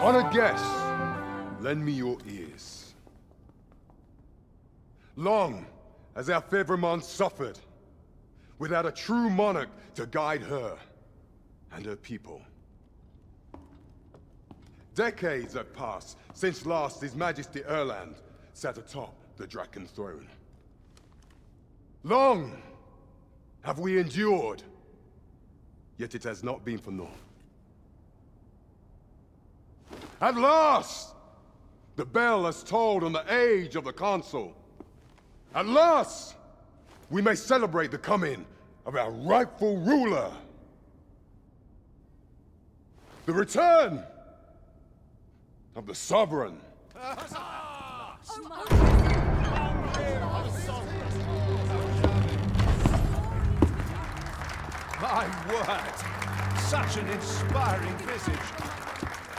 Honored guests, lend me your ears. Long has our Fevrimond suffered, without a true monarch to guide her and her people. Decades have passed since last His Majesty Erland sat atop the Draken throne. Long have we endured, yet it has not been for naught. At last, the bell has tolled on the age of the Council. At last, we may celebrate the coming of our rightful ruler. The return of the Sovereign. My word! Such an inspiring visage.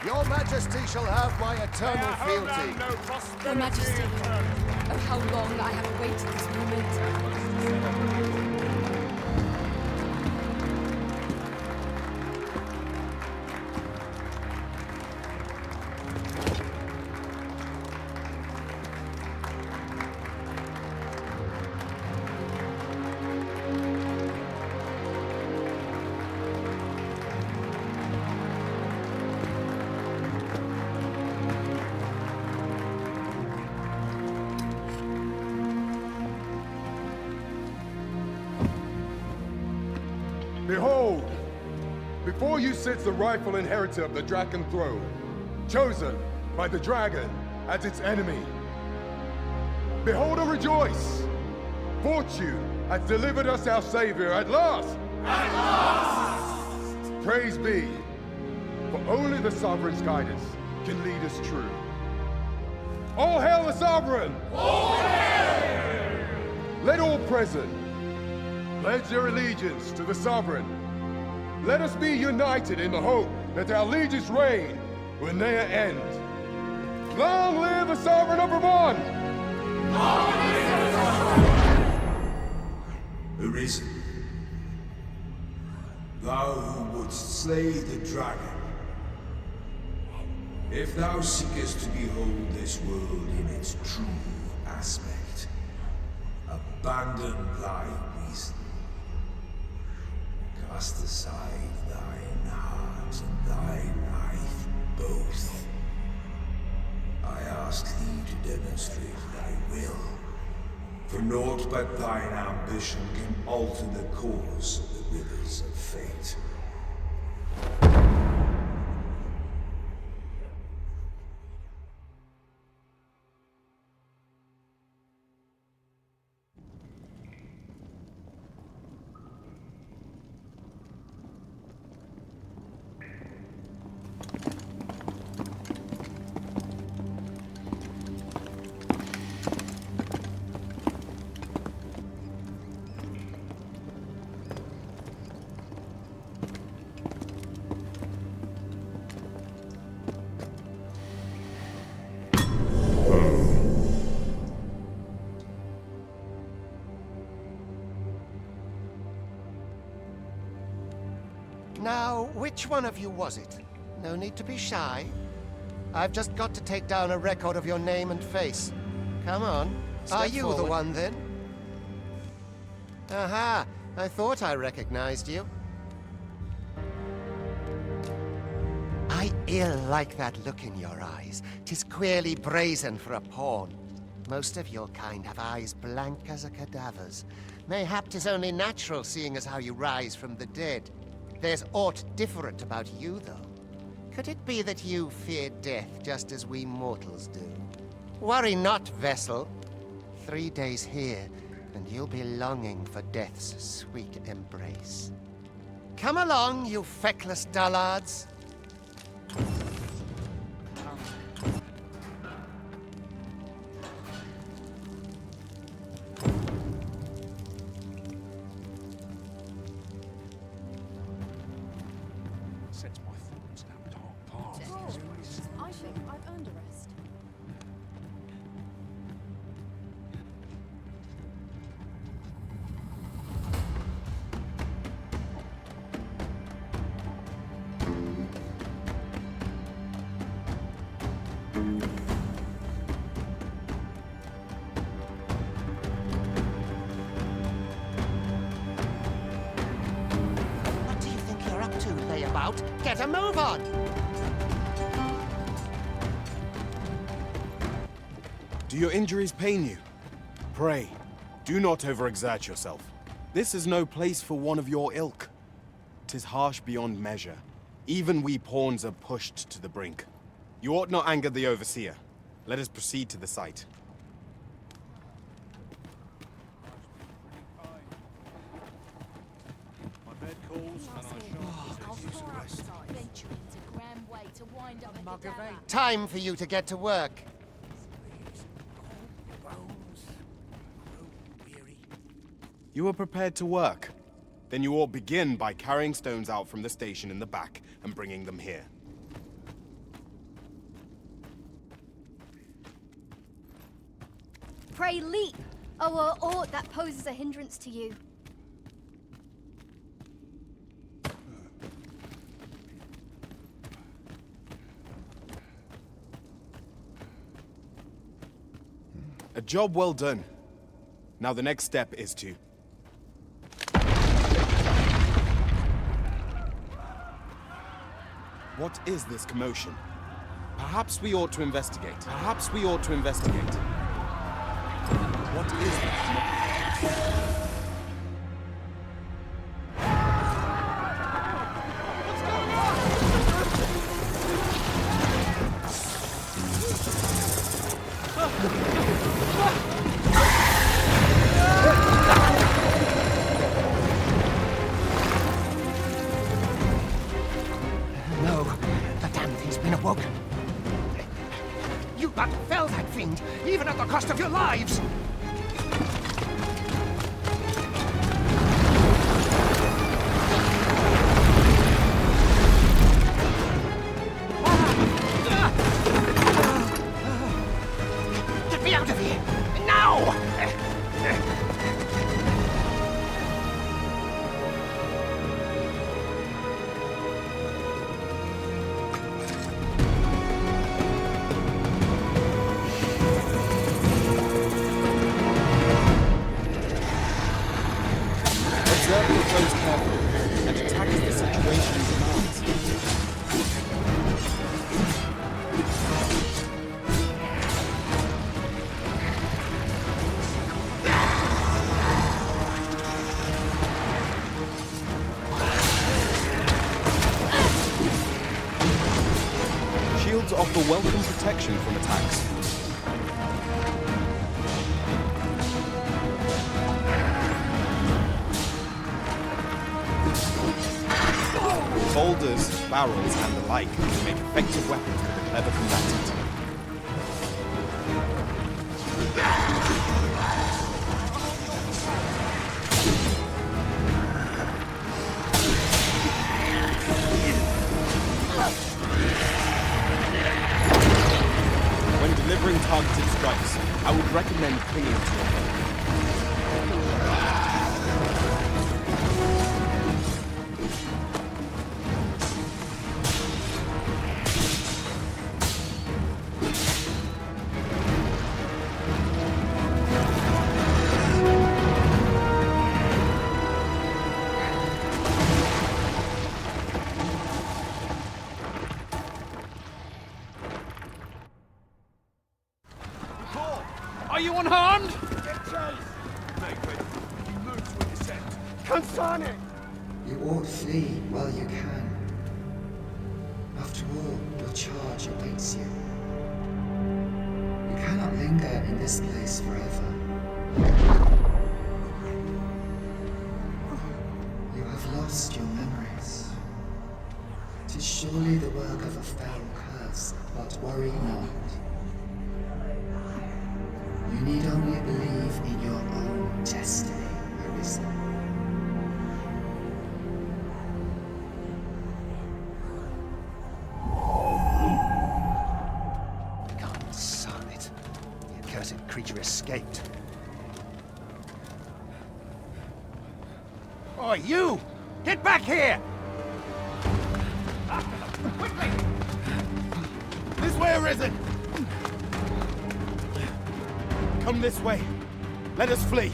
Your Majesty shall have my eternal fealty. Your Majesty, oh how long I have awaited this moment. Behold, before you sits the rightful inheritor of the Draken throne, chosen by the dragon as its enemy. Behold and rejoice! Fortune has delivered us our savior at last! At last! Praise be, for only the Sovereign's guidance can lead us true. All hail the Sovereign! All hail! Let all present pledge their allegiance to the Sovereign. Let us be united in the hope that our liege's reign will ne'er end. Long live the Sovereign of Vermont! Long live the Sovereign! Arisen, thou who wouldst slay the dragon, if thou seekest to behold this world in its true aspect, abandon thy reason. Cast aside thine heart and thy life both. I ask thee to demonstrate thy will, for naught but thine ambition can alter the course of the rivers of fate. Now, which one of you was it? No need to be shy. I've just got to take down a record of your name and face. Come on. Are you the one, then? Aha! I thought I recognized you. I ill like that look in your eyes. 'Tis queerly brazen for a pawn. Most of your kind have eyes blank as a cadaver's. Mayhap 'tis only natural, seeing as how you rise from the dead. There's aught different about you, though. Could it be that you fear death just as we mortals do? Worry not, vessel. 3 days here, and you'll be longing for death's sweet embrace. Come along, you feckless dullards. I think I've earned a rest. What do you think you're up to, layabout? Get a move on! Do your injuries pain you? Pray, do not overexert yourself. This is no place for one of your ilk. 'Tis harsh beyond measure. Even we pawns are pushed to the brink. You ought not anger the overseer. Let us proceed to the site. My bed calls, and I shall Time for you to get to work. You are prepared to work? Then you ought begin by carrying stones out from the station in the back and bringing them here. Pray leap, or aught that poses a hindrance to you. A job well done. Now the next step is to... What is this commotion? Perhaps we ought to investigate. Perhaps we ought to investigate. What is that? No, the damn thing's been awoken. You but fell that fiend, even at the cost of your lives! Get me out of here! Now! Observe your foes carefully and attack as the situation demands. Shields offer welcome protection from attacks. Boulders, barrels, and the like make effective weapons for the clever combatant. When delivering targeted strikes, I would recommend clinging to your bow. Are you unharmed? You ought flee while you can. After all, your charge awaits you. You cannot linger in this place forever. You have lost your memories. 'Tis surely the work of a fell curse, but worry not. You need only believe in your own destiny, Arisen. creature escaped. Oi, you! Get back here! Quickly! This way, Arisen! Come this way. Let us flee.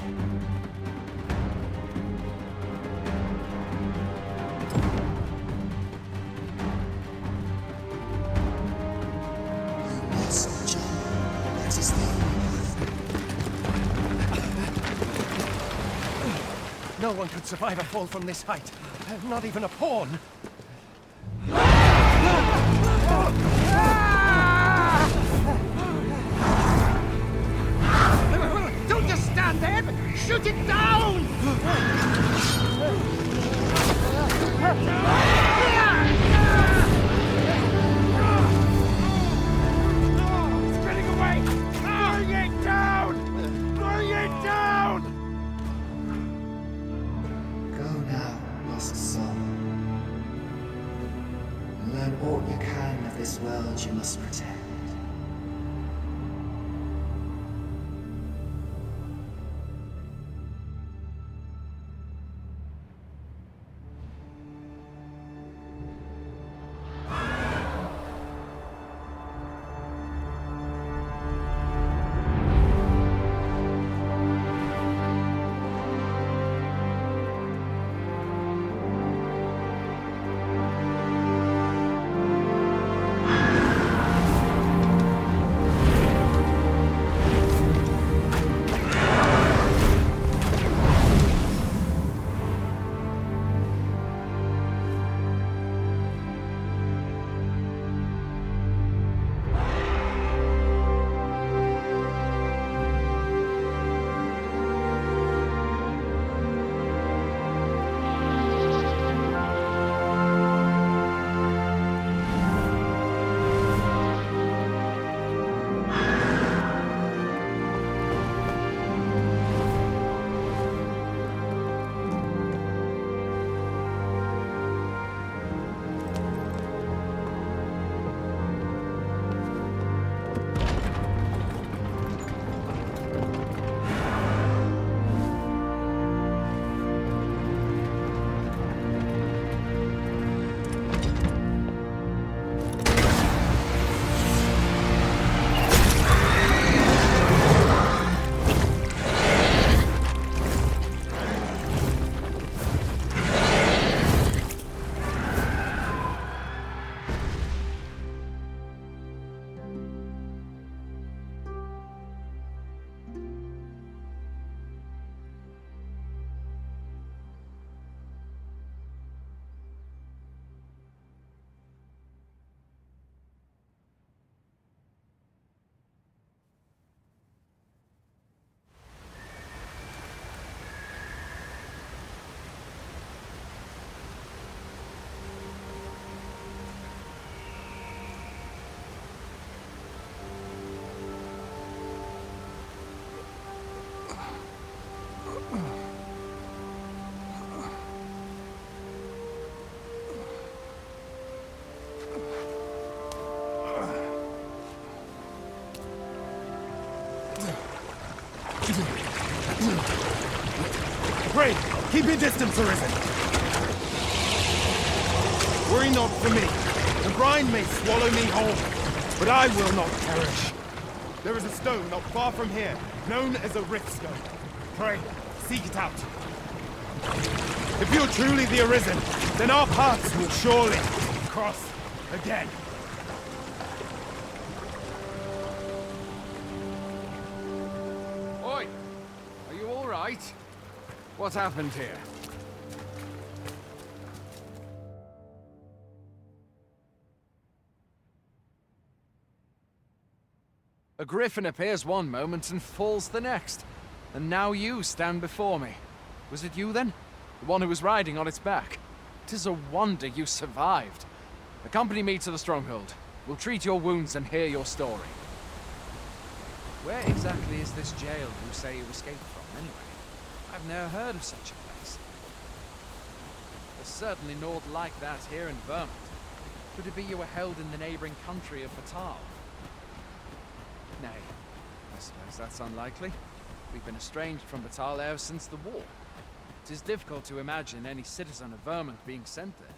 You must jump. That is the No one could survive a fall from this height. Not even a pawn. Don't just stand there! Shoot it down! It's getting away! Bring it down! Bring it down! Go now, lost soul. Learn all you can of this world you must protect. Pray, keep your distance, Arisen. Worry not for me. The brine may swallow me whole, but I will not perish. There is a stone not far from here, known as a rift stone. Pray, seek it out. If you're truly the Arisen, then our paths will surely cross again. Oi! Are you all right? What happened here? A griffin appears one moment and falls the next. And now you stand before me. Was it you then? The one who was riding on its back? 'Tis a wonder you survived. Accompany me to the stronghold. We'll treat your wounds and hear your story. Where exactly is this jail you say you escaped from, anyway? I've never heard of such a place. There's certainly naught like that here in Vermont. Could it be you were held in the neighboring country of Fatal? Nay, suppose that's unlikely. We've been estranged from Batal ever since the war. It is difficult to imagine any citizen of Vermont being sent there.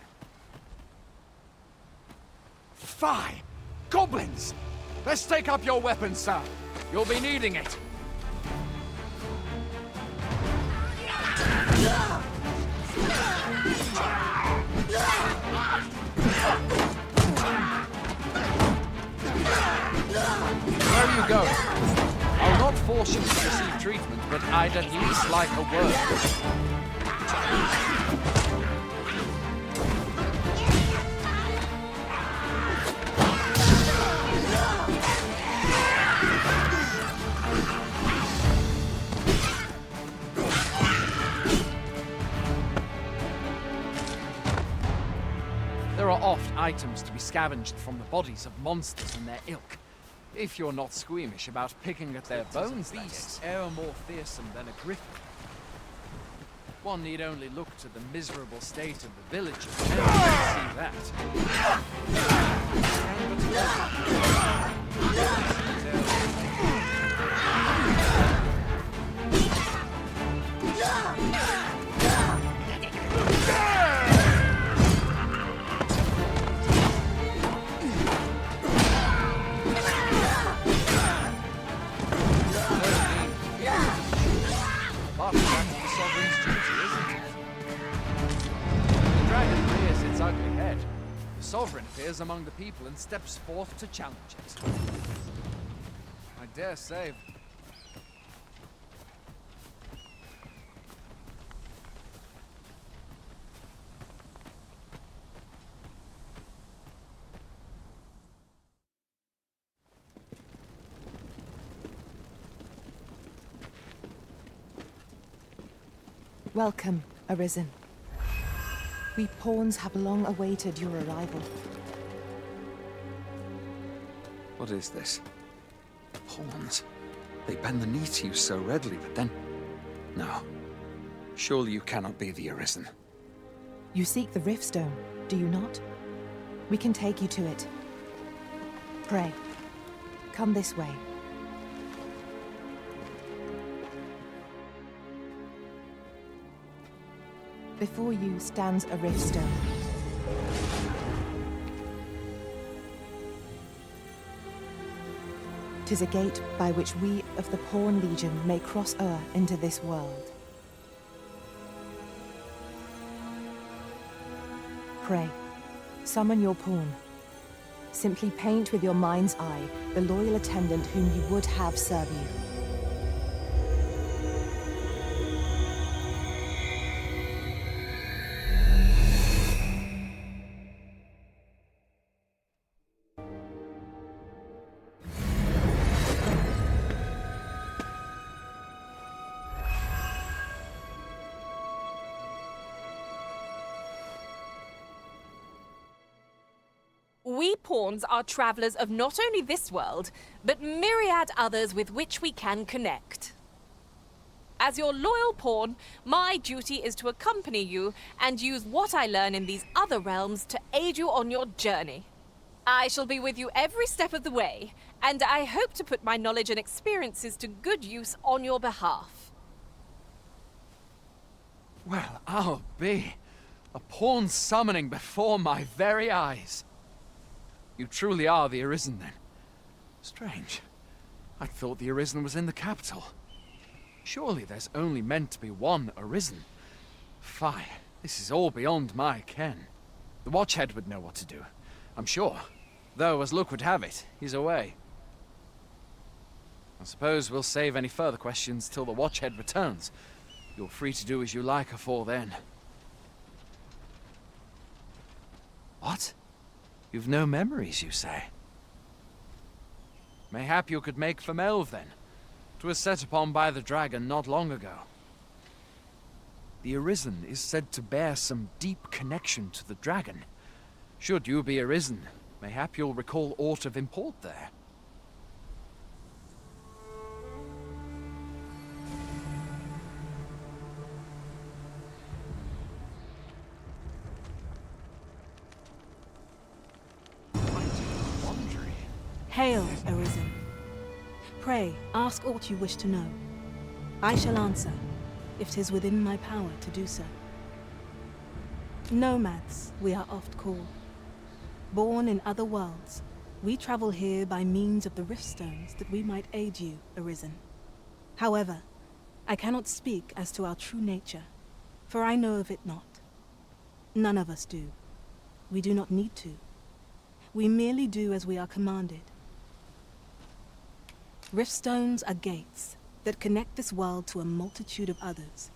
Fie! Goblins! Let's take up your weapons, sir. You'll be needing it. Where are you going? I'll not force you to receive treatment, but I'd at least like a word. There are oft items to be scavenged from the bodies of monsters and their ilk. If you're not squeamish about picking at their bones, beasts e'er more fearsome than a griffin. One need only look to the miserable state of the villagers to see that. Sovereign appears among the people and steps forth to challenge it. I dare say. Welcome, Arisen. We pawns have long awaited your arrival. What is this? Pawns? They bend the knee to you so readily, but then... No. Surely you cannot be the Arisen. You seek the Riftstone, do you not? We can take you to it. Pray, come this way. Before you stands a Riftstone. Tis a gate by which we of the Pawn Legion may cross o'er into this world. Pray, summon your pawn. Simply paint with your mind's eye the loyal attendant whom you would have serve you. We pawns are travelers of not only this world, but myriad others with which we can connect. As your loyal pawn, my duty is to accompany you and use what I learn in these other realms to aid you on your journey. I shall be with you every step of the way, and I hope to put my knowledge and experiences to good use on your behalf. Well, I'll be. A pawn summoning before my very eyes. You truly are the Arisen, then. Strange. I thought the Arisen was in the capital. Surely there's only meant to be one Arisen. Fie, this is all beyond my ken. The Watchhead would know what to do, I'm sure. Though, as luck would have it, he's away. I suppose we'll save any further questions till the Watchhead returns. You're free to do as you like afore then. What? You've no memories, you say? Mayhap you could make for Melve, then. 'Twas set upon by the dragon not long ago. The Arisen is said to bear some deep connection to the dragon. Should you be Arisen, mayhap you'll recall aught of import there. Hail, Arisen. Pray, ask aught you wish to know. I shall answer, if 'tis within my power to do so. Nomads, we are oft called. Born in other worlds, we travel here by means of the riftstones that we might aid you, Arisen. However, I cannot speak as to our true nature, for I know of it not. None of us do. We do not need to. We merely do as we are commanded. Riftstones are gates that connect this world to a multitude of others.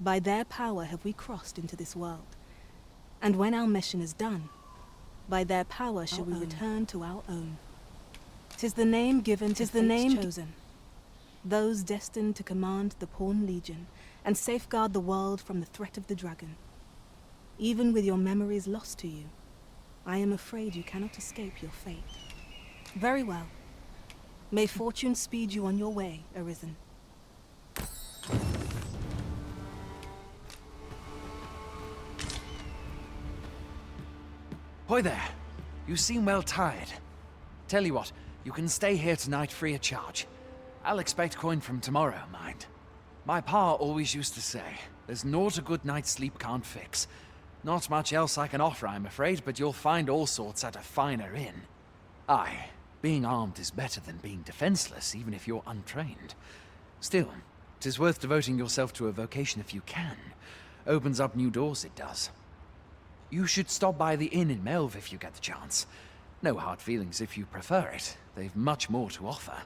By their power have we crossed into this world, and when our mission is done, by their power shall we return to our own. 'Tis the name given, 'tis the name chosen. Those destined to command the Pawn Legion and safeguard the world from the threat of the dragon. Even with your memories lost to you, I am afraid you cannot escape your fate. Very well. May fortune speed you on your way, Arisen. Hoy there. You seem well tired. Tell you what, you can stay here tonight free of charge. I'll expect coin from tomorrow, mind. My pa always used to say, there's naught a good night's sleep can't fix. Not much else I can offer, I'm afraid, but you'll find all sorts at a finer inn. Aye, being armed is better than being defenseless, even if you're untrained. Still, 'tis worth devoting yourself to a vocation if you can. Opens up new doors, it does. You should stop by the inn in Melve if you get the chance. No hard feelings if you prefer it. They've much more to offer.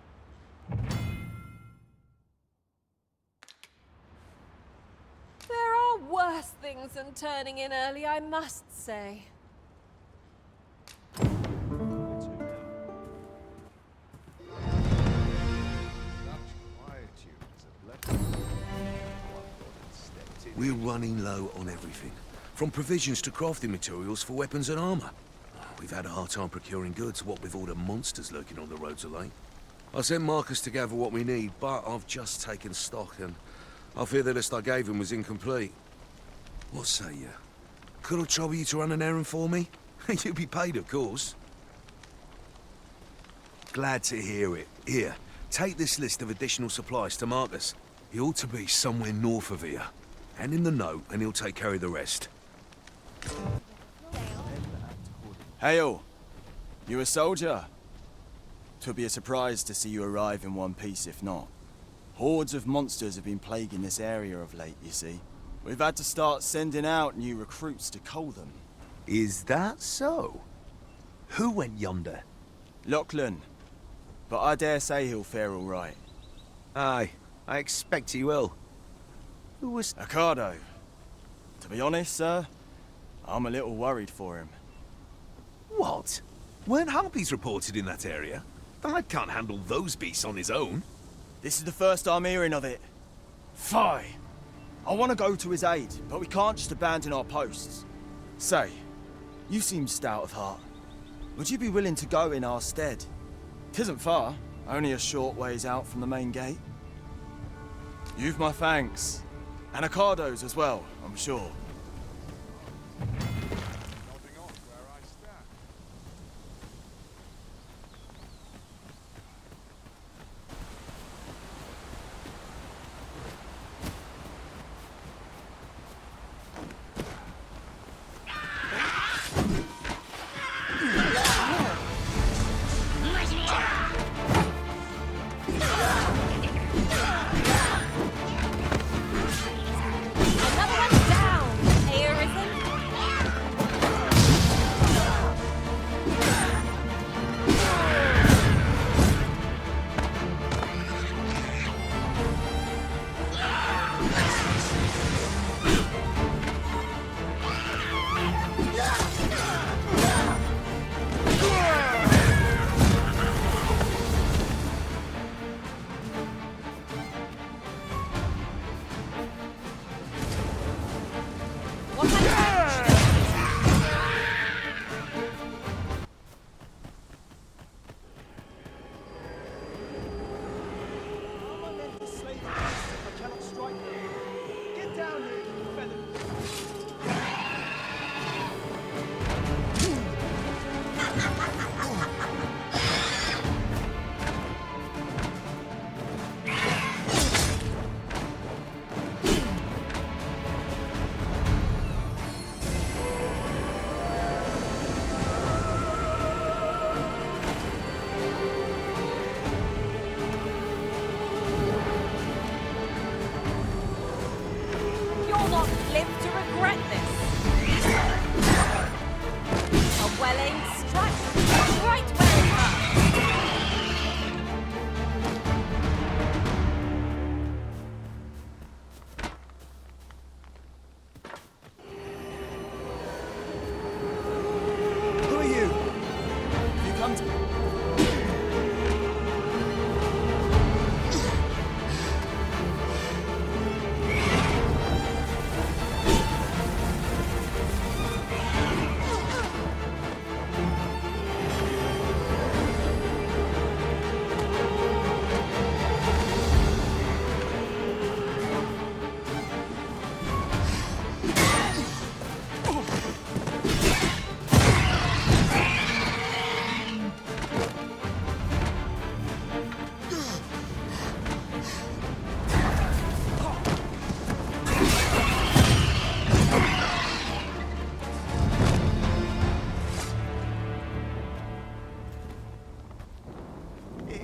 There are worse things than turning in early, I must say. We're running low on everything, from provisions to crafting materials for weapons and armor. We've had a hard time procuring goods, what with all the monsters lurking on the roads of late. I sent Marcus to gather what we need, but I've just taken stock and I fear the list I gave him was incomplete. What say you? Could I trouble you to run an errand for me? You'll be paid, of course. Glad to hear it. Here, take this list of additional supplies to Marcus. He ought to be somewhere north of here. Hand him the note and he'll take care of the rest. Hail! You a soldier? 'Twould be a surprise to see you arrive in one piece, if not. Hordes of monsters have been plaguing this area of late, you see. We've had to start sending out new recruits to cull them. Is that so? Who went yonder? Lachlan. But I dare say he'll fare all right. Aye, I expect he will. Who was... Ocado. To be honest, sir, I'm a little worried for him. What? Weren't harpies reported in that area? The lad can't handle those beasts on his own. This is the first I'm hearing of it. Fie! I want to go to his aid, but we can't just abandon our posts. Say, you seem stout of heart. Would you be willing to go in our stead? 'Tisn't far, only a short ways out from the main gate. You've my thanks. And Ocado's as well, I'm sure. Another one's down!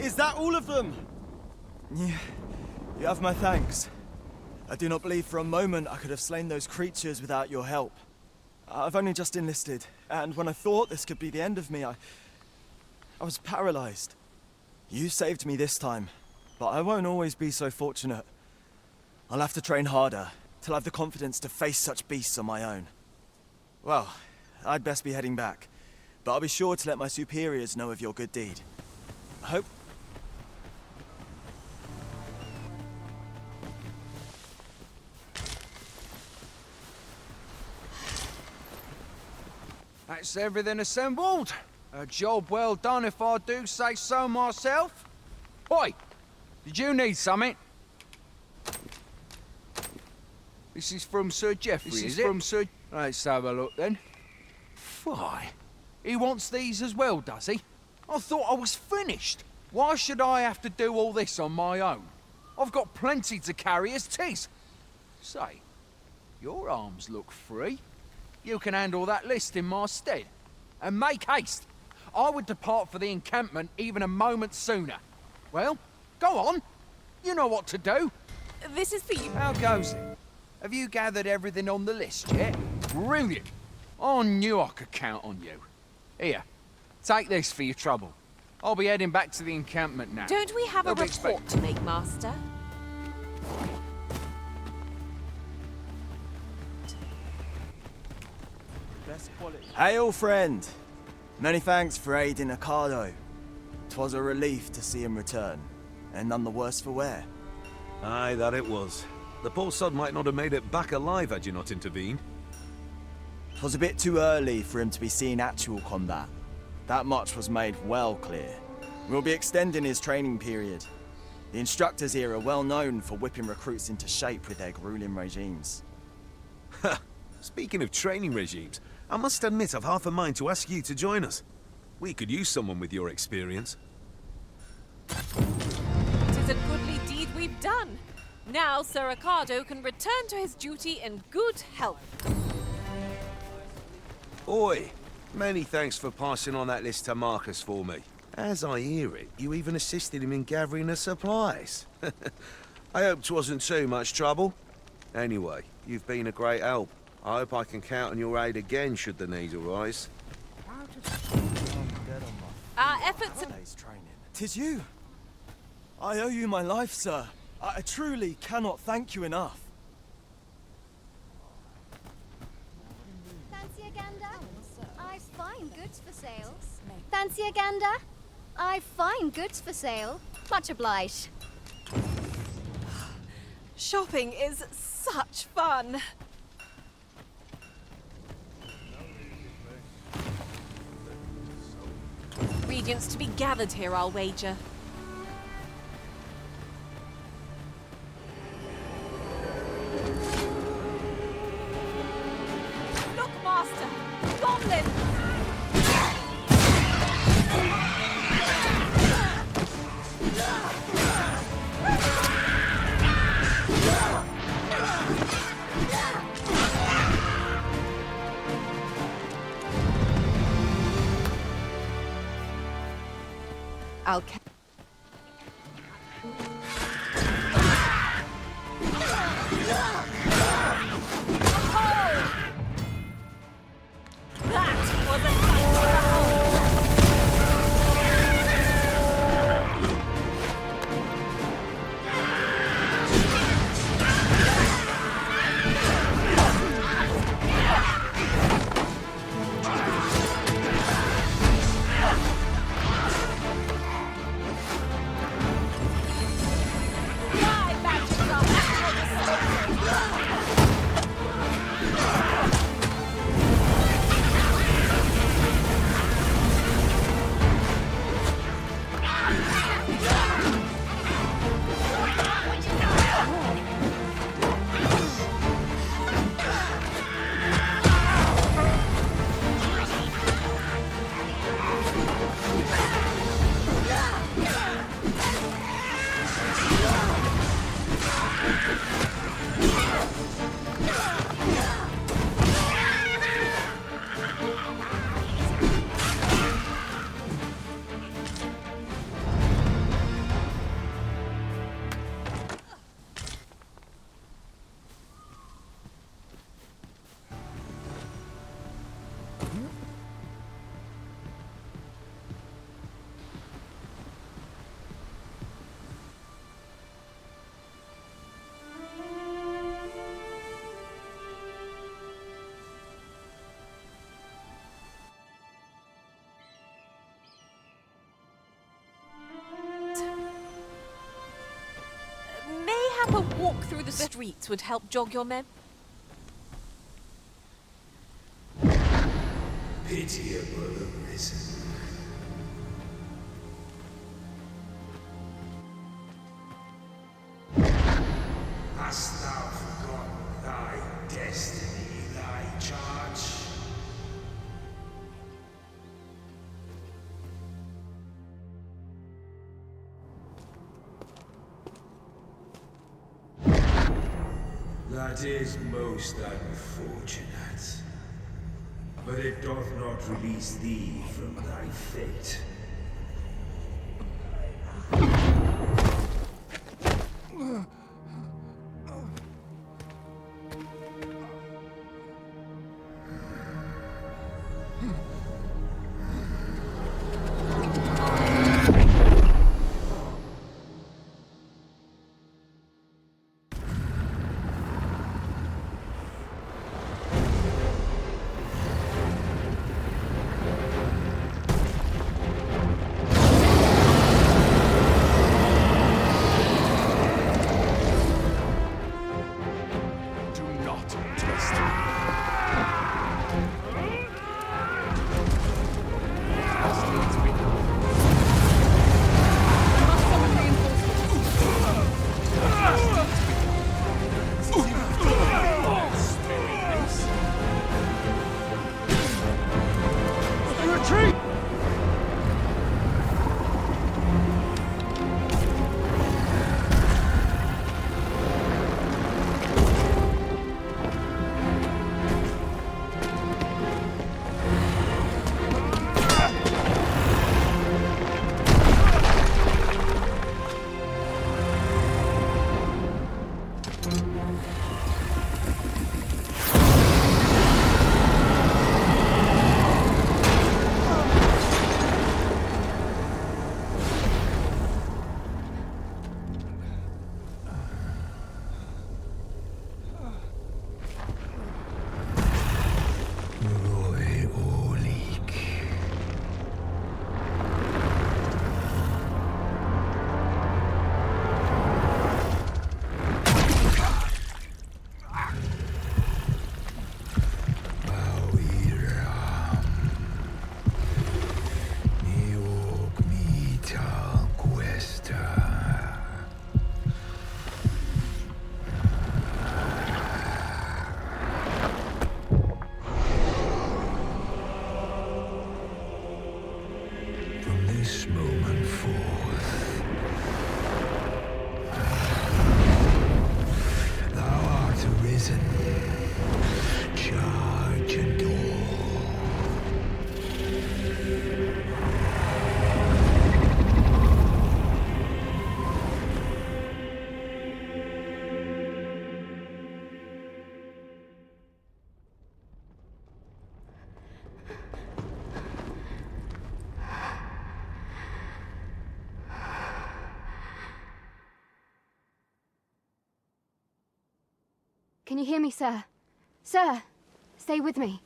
Is that all of them? You have my thanks. I do not believe for a moment I could have slain those creatures without your help. I've only just enlisted, and when I thought this could be the end of me, I was paralyzed. You saved me this time, but I won't always be so fortunate. I'll have to train harder, till I have the confidence to face such beasts on my own. Well, I'd best be heading back, but I'll be sure to let my superiors know of your good deed. I hope... That's everything assembled. A job well done if I do say so myself. Oi! Did you need something? This is from Sir Geoffrey, is it? From Sir... Let's have a look then. Why? He wants these as well, does he? I thought I was finished. Why should I have to do all this on my own? I've got plenty to carry as 'tis. Say, your arms look free. You can handle that list in my stead. And make haste. I would depart for the encampment even a moment sooner. Well, go on. You know what to do. This is for you. How goes it? Have you gathered everything on the list yet? Brilliant. I knew I could count on you. Here, take this for your trouble. I'll be heading back to the encampment now. Don't we have a They'll be report to make, Master? Hail, friend! Many thanks for aiding Ricardo. 'Twas a relief to see him return, and none the worse for wear. Aye, that it was. The poor sod might not have made it back alive had you not intervened. 'Twas a bit too early for him to be seeing actual combat. That much was made well clear. We'll be extending his training period. The instructors here are well known for whipping recruits into shape with their grueling regimes. Speaking of training regimes, I must admit I've half a mind to ask you to join us. We could use someone with your experience. 'Tis a goodly deed we've done. Now Sir Ricardo can return to his duty in good health. Oi, many thanks for passing on that list to Marcus for me. As I hear it, you even assisted him in gathering the supplies. I hope 'twasn't too much trouble. Anyway, you've been a great help. I hope I can count on your aid again should the need arise. Our efforts have... Tis you! I owe you my life, sir. I truly cannot thank you enough. Fancy a gander? I find goods for sale. Fancy a gander? I find goods for sale. Much obliged. Shopping is such fun. Ingredients to be gathered here, I'll wager. Look, Master! Goblin! I'll Perhaps a walk through the streets would help jog your mem. Pitiable arisen. Hast thou forgotten thy destiny, thy charge? That is most unfortunate. But it doth not release thee from thy fate. This moment forth, thou art arisen. Charge and all. Can you hear me, sir? Sir, stay with me.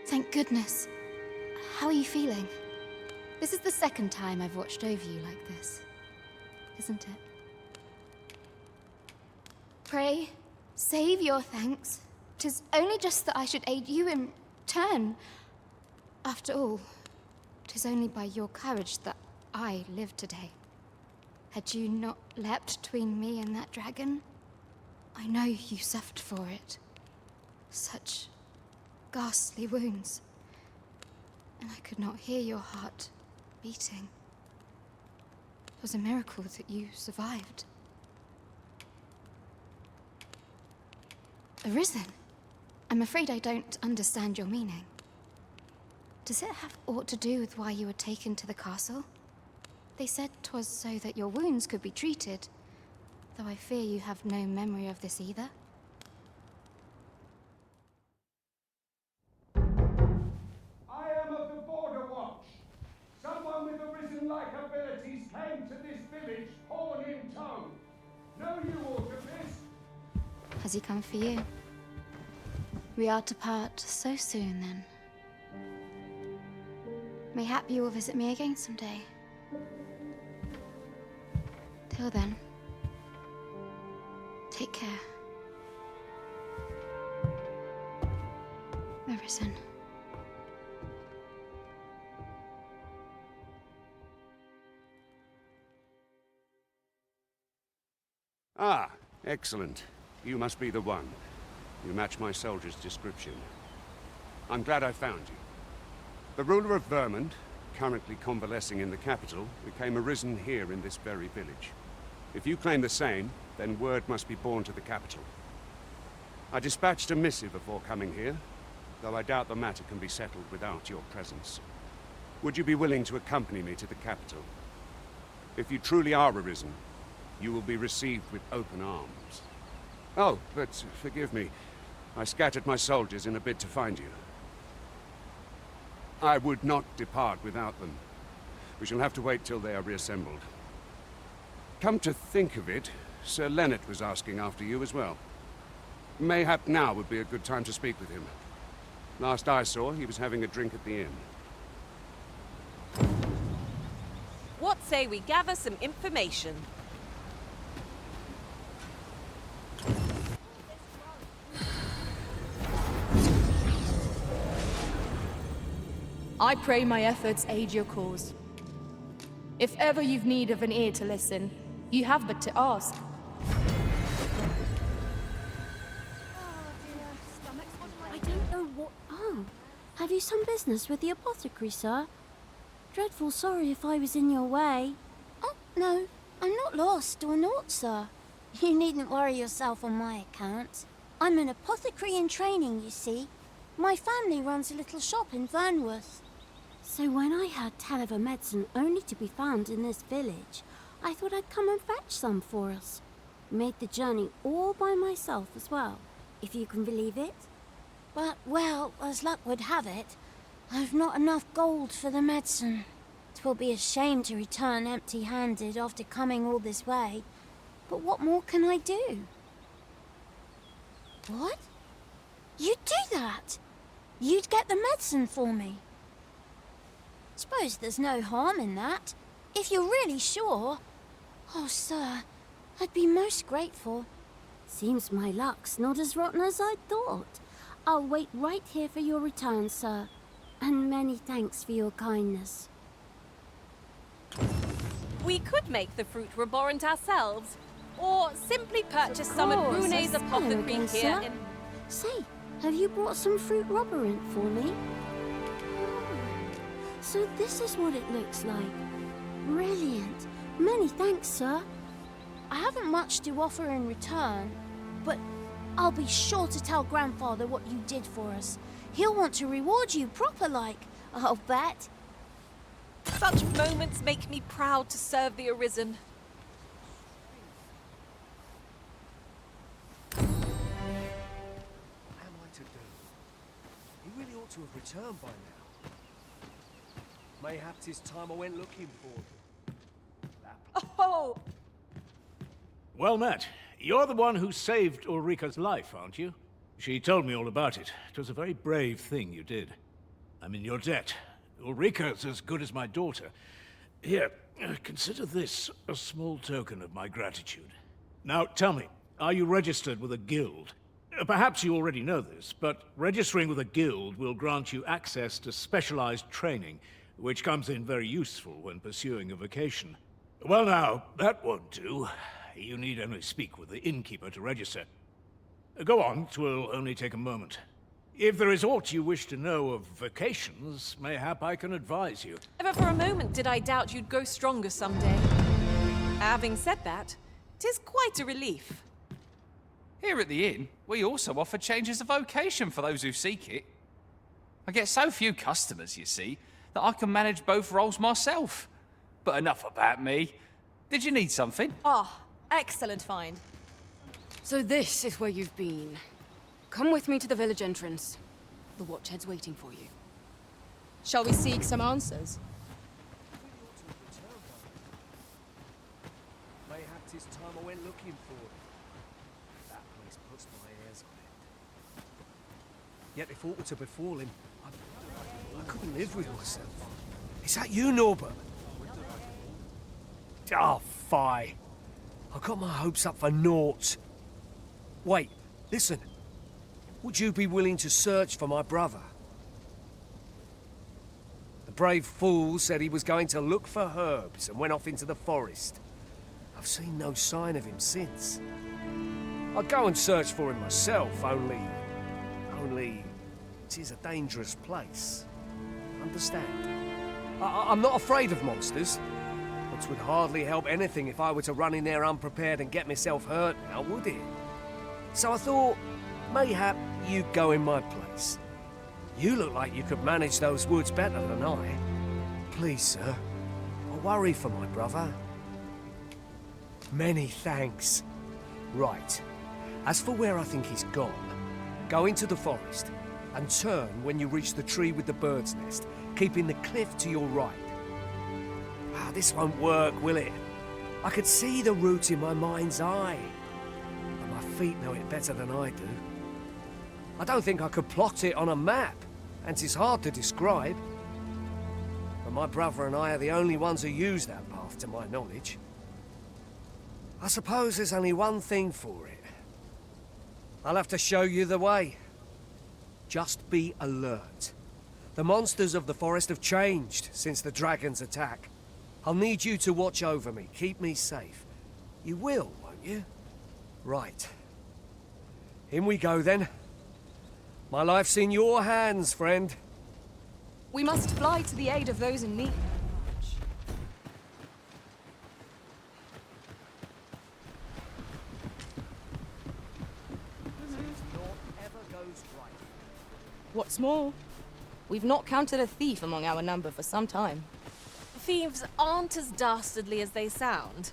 Thank goodness. How are you feeling? This is the second time I've watched over you like this, isn't it? Pray, save your thanks. 'Tis only just that I should aid you in turn. After all, 'tis only by your courage that I live today. Had you not leapt between me and that dragon, I know you suffered for it. Such ghastly wounds, and I could not hear your heart beating. It was a miracle that you survived. Arisen? I'm afraid I don't understand your meaning. Does it have aught to do with why you were taken to the castle? They said 'twas so that your wounds could be treated. Though I fear you have no memory of this either. I am of the Border Watch. Someone with Arisen-like abilities came to this village, horn in tow. Know you, Autopist? Has he come for you? We are to part so soon, then. Mayhap you will visit me again someday. Till then, take care. Arisen. Ah, excellent. You must be the one. You match my soldier's description. I'm glad I found you. The ruler of Vermont, currently convalescing in the capital, became arisen here in this very village. If you claim the same, then word must be borne to the capital. I dispatched a missive before coming here, though I doubt the matter can be settled without your presence. Would you be willing to accompany me to the capital? If you truly are arisen, you will be received with open arms. Oh, but forgive me. I scattered my soldiers in a bid to find you. I would not depart without them. We shall have to wait till they are reassembled. Come to think of it, Sir Leonard was asking after you as well. Mayhap now would be a good time to speak with him. Last I saw, he was having a drink at the inn. What say we gather some information? I pray my efforts aid your cause. If ever you've need of an ear to listen, you have but to ask. I don't know what... Oh, have you some business with the apothecary, sir? Dreadful sorry if I was in your way. Oh, no, I'm not lost or naught, sir. You needn't worry yourself on my account. I'm an apothecary in training, you see. My family runs a little shop in Vernworth. So when I heard tell of a medicine only to be found in this village, I thought I'd come and fetch some for us. Made the journey all by myself as well, if you can believe it. But, well, as luck would have it, I've not enough gold for the medicine. 'Twill be a shame to return empty-handed after coming all this way. But what more can I do? What? You'd do that? You'd get the medicine for me? Suppose there's no harm in that, if you're really sure. Oh, sir, I'd be most grateful. Seems my luck's not as rotten as I thought. I'll wait right here for your return, sir. And many thanks for your kindness. We could make the fruit reborant ourselves, or simply purchase some at Brune's apothecary here sir. in... Say, have you brought some fruit roborant for me? So this is what it looks like. Brilliant. Many thanks, sir. I haven't much to offer in return, but I'll be sure to tell Grandfather what you did for us. He'll want to reward you proper-like, I'll bet. Such moments make me proud to serve the Arisen. What am I to do? He really ought to have returned by now. Mayhap 'tis time I went looking for him. Oh! Well met. You're the one who saved Ulrika's life, aren't you? She told me all about it. It was a very brave thing you did. I'm in your debt. Ulrika's as good as my daughter. Here, consider this a small token of my gratitude. Now, tell me, are you registered with a guild? Perhaps you already know this, but registering with a guild will grant you access to specialized training, which comes in very useful when pursuing a vocation. Well now, that won't do. You need only speak with the innkeeper to register. Go on, 'twill only take a moment. If there is aught you wish to know of vocations, mayhap I can advise you. Never for a moment did I doubt you'd grow stronger someday. Having said that, 'tis quite a relief. Here at the inn, we also offer changes of vocation for those who seek it. I get so few customers, you see, that I can manage both roles myself. But enough about me. Did you need something? Ah, excellent find. So this is where you've been. Come with me to the village entrance. The Watchhead's waiting for you. Shall we seek some answers? Mayhap 'tis time I went looking for it. That place puts my hairs on end. Yet if aught were to befall him, I couldn't live with myself. Is that you, Norbert? Oh, fie. I got my hopes up for naught. Wait, listen. Would you be willing to search for my brother? The brave fool said he was going to look for herbs and went off into the forest. I've seen no sign of him since. I'd go and search for him myself, only 'tis a dangerous place. Understand? I'm not afraid of monsters. But 'twould hardly help anything if I were to run in there unprepared and get myself hurt now, would it? So I thought, mayhap you'd go in my place. You look like you could manage those woods better than I. Please, sir, I worry for my brother. Many thanks. Right. As for where I think he's gone, go into the forest and turn when you reach the tree with the bird's nest, keeping the cliff to your right. Ah, this won't work, will it? I could see the route in my mind's eye. But my feet know it better than I do. I don't think I could plot it on a map, and it's hard to describe. But my brother and I are the only ones who use that path, to my knowledge. I suppose there's only one thing for it. I'll have to show you the way. Just be alert. The monsters of the forest have changed since the dragon's attack. I'll need you to watch over me, keep me safe. You will, won't you? Right. In we go, then. My life's in your hands, friend. We must fly to the aid of those in need. What's more, we've not counted a thief among our number for some time. Thieves aren't as dastardly as they sound.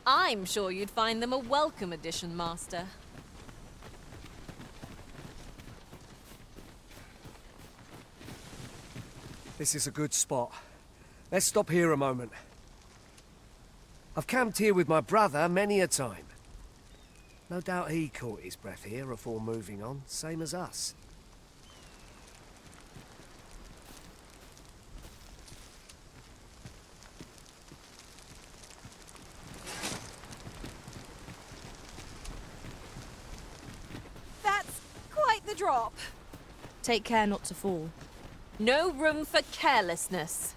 I'm sure you'd find them a welcome addition, Master. This is a good spot. Let's stop here a moment. I've camped here with my brother many a time. No doubt he caught his breath here before moving on, same as us. That's quite the drop. Take care not to fall. No room for carelessness.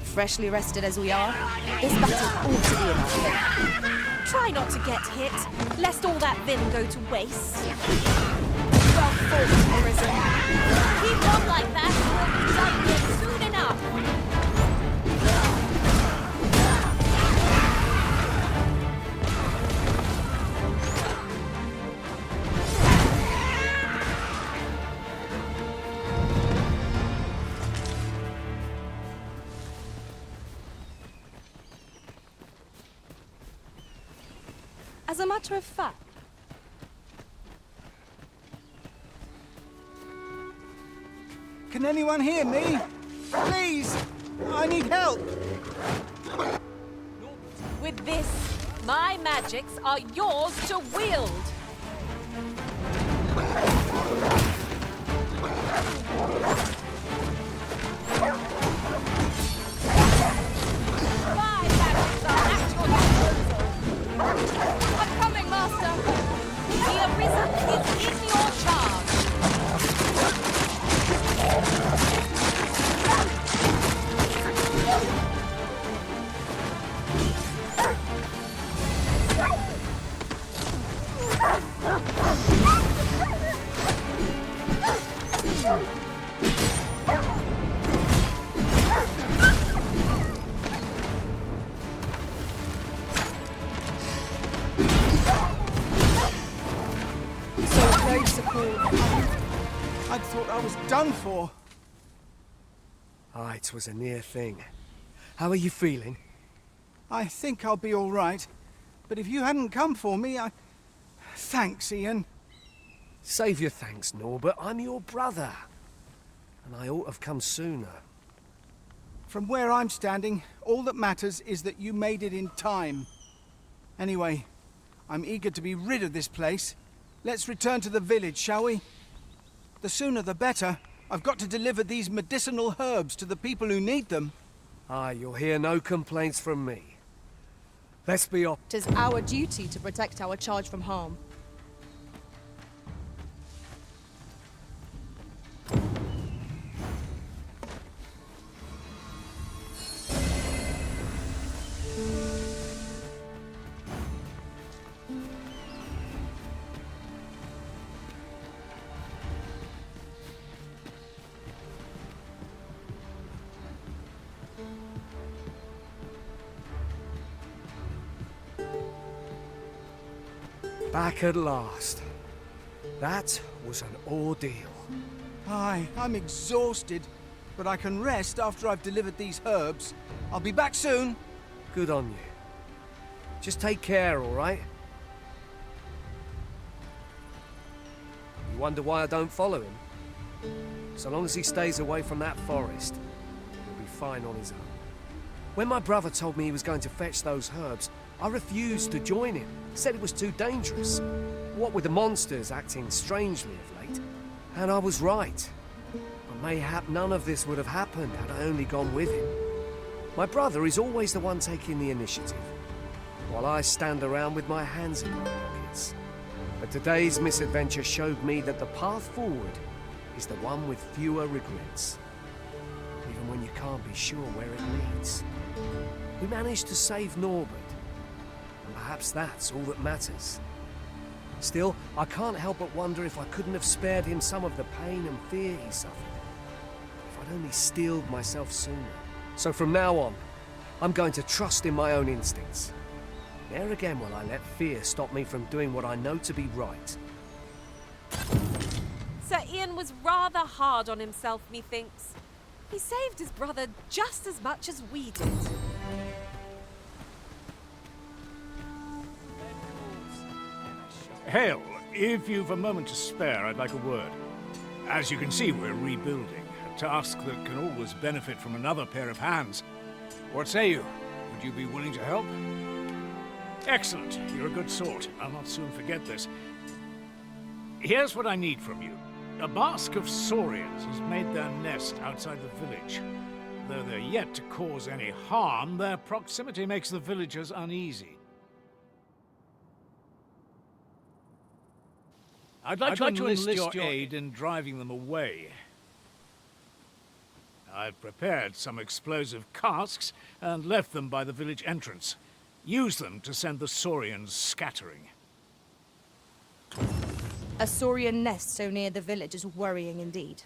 Freshly rested as we are, this battle ought to be enough. Try not to get hit, lest all that vim go to waste. Well fought, Arisen. Keep on like that, and we'll be done here soon enough. As a matter of fact, Can anyone hear me? Please! I need help! With this, my magics are yours to wield. My magics are at your disposal. I'm coming, Master. The Arisen is in your charge. I thought I was done for. Aye, 'twas a near thing. How are you feeling? I think I'll be all right. But if you hadn't come for me, Thanks, Ian. Save your thanks, Norbert. I'm your brother. And I ought to have come sooner. From where I'm standing, all that matters is that you made it in time. Anyway, I'm eager to be rid of this place. Let's return to the village, shall we? The sooner the better. I've got to deliver these medicinal herbs to the people who need them. Aye, you'll hear no complaints from me. Let's be off. 'Tis our duty to protect our charge from harm. Back at last. That was an ordeal. Aye, I'm exhausted, but I can rest after I've delivered these herbs. I'll be back soon. Good on you. Just take care, all right? You wonder why I don't follow him? So long as he stays away from that forest, he'll be fine on his own. When my brother told me he was going to fetch those herbs, I refused to join him. Said it was too dangerous. What with the monsters acting strangely of late. And I was right. But mayhap none of this would have happened had I only gone with him. My brother is always the one taking the initiative, while I stand around with my hands in my pockets. But today's misadventure showed me that the path forward is the one with fewer regrets. Even when you can't be sure where it leads. We managed to save Norbert. Perhaps that's all that matters. Still, I can't help but wonder if I couldn't have spared him some of the pain and fear he suffered. If I'd only steeled myself sooner. So from now on, I'm going to trust in my own instincts. Ne'er again will I let fear stop me from doing what I know to be right. Sir Ian was rather hard on himself, methinks. He saved his brother just as much as we did. Hale, if you've a moment to spare, I'd like a word. As you can see, we're rebuilding, a task that can always benefit from another pair of hands. What say you? Would you be willing to help? Excellent. You're a good sort. I'll not soon forget this. Here's what I need from you. A basque of saurians has made their nest outside the village. Though they're yet to cause any harm, their proximity makes the villagers uneasy. I'd like to enlist your aid in driving them away. I've prepared some explosive casks and left them by the village entrance. Use them to send the saurians scattering. A saurian nest so near the village is worrying indeed.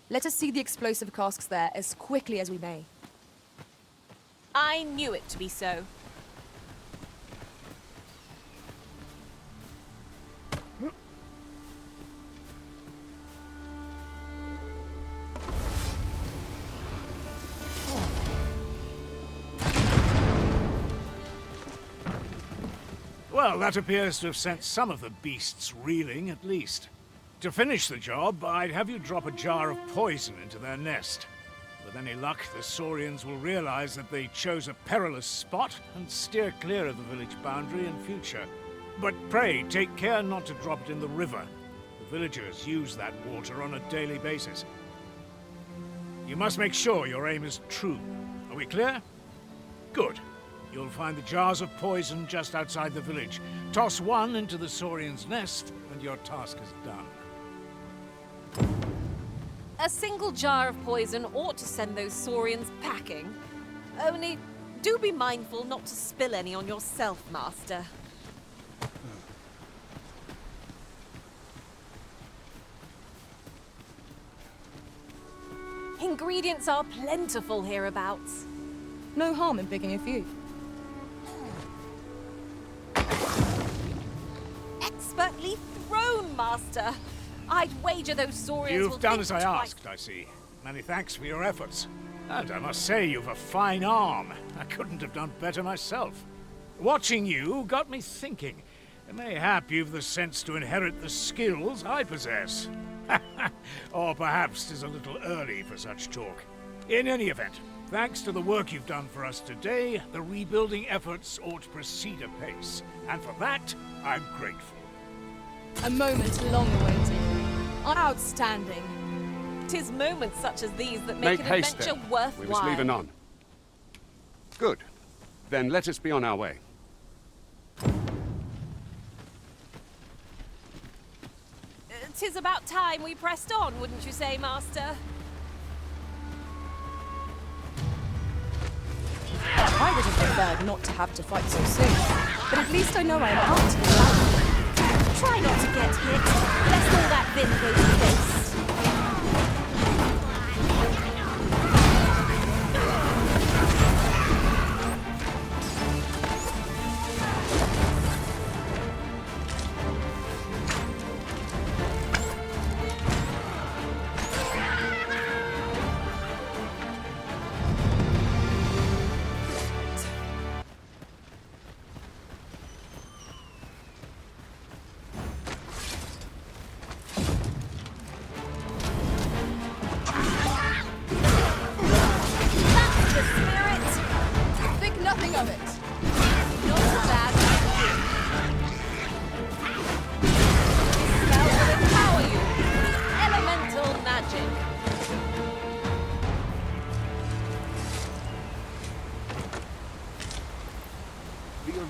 Let us see the explosive casks there as quickly as we may. I knew it to be so. Well, that appears to have sent some of the beasts reeling, at least. To finish the job, I'd have you drop a jar of poison into their nest. With any luck, the saurians will realize that they chose a perilous spot and steer clear of the village boundary in future. But pray, take care not to drop it in the river. The villagers use that water on a daily basis. You must make sure your aim is true. Are we clear? Good. You'll find the jars of poison just outside the village. Toss one into the saurian's nest, and your task is done. A single jar of poison ought to send those saurians packing. Only, do be mindful not to spill any on yourself, Master. Ingredients are plentiful hereabouts. No harm in picking a few. Expertly thrown, Master. I'd wager those saurians will You've done think as I twice. asked, I see. many thanks for your efforts. And I must say, you've a fine arm. I couldn't have done better myself. Watching you got me thinking. Mayhap you've the sense to inherit the skills I possess. Or perhaps 'tis a little early for such talk. In any event, thanks to the work you've done for us today, the rebuilding efforts ought to proceed apace. And for that, I'm grateful. A moment long awaited. Outstanding. 'Tis moments such as these that make an haste, adventure then. worthwhile. We must leave anon. Good. Then let us be on our way. 'Tis about time we pressed on, wouldn't you say, Master? I would have preferred not to have to fight so soon, but at least I know I am up to the challenge. Try not to get hit, lest all that vim go to waste.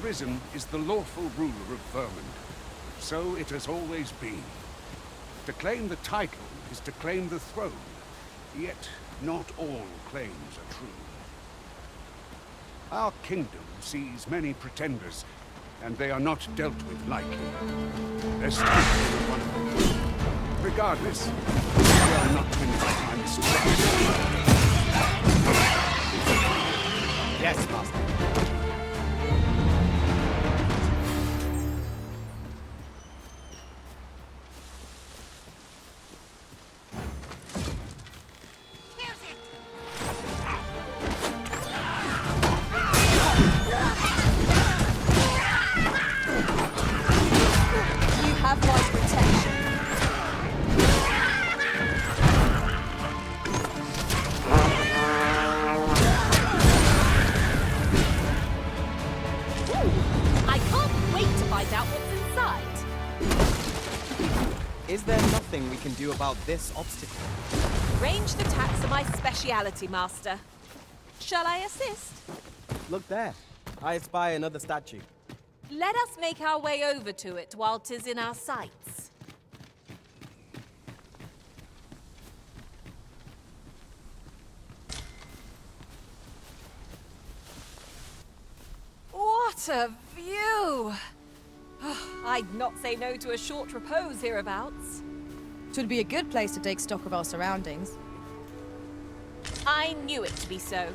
Arisen is the lawful ruler of Vermund. So it has always been. To claim the title is to claim the throne, yet not all claims are true. Our kingdom sees many pretenders, and they are not dealt with lightly. There's still one of them. Regardless, we are not finished by mistake. Yes, Master. Is there nothing we can do about this obstacle? Ranged attacks are my speciality, Master. Shall I assist? Look there. I espy another statue. Let us make our way over to it while 'tis in our sights. What a view! I'd not say no to a short repose hereabouts. 'Twould be a good place to take stock of our surroundings. I knew it to be so.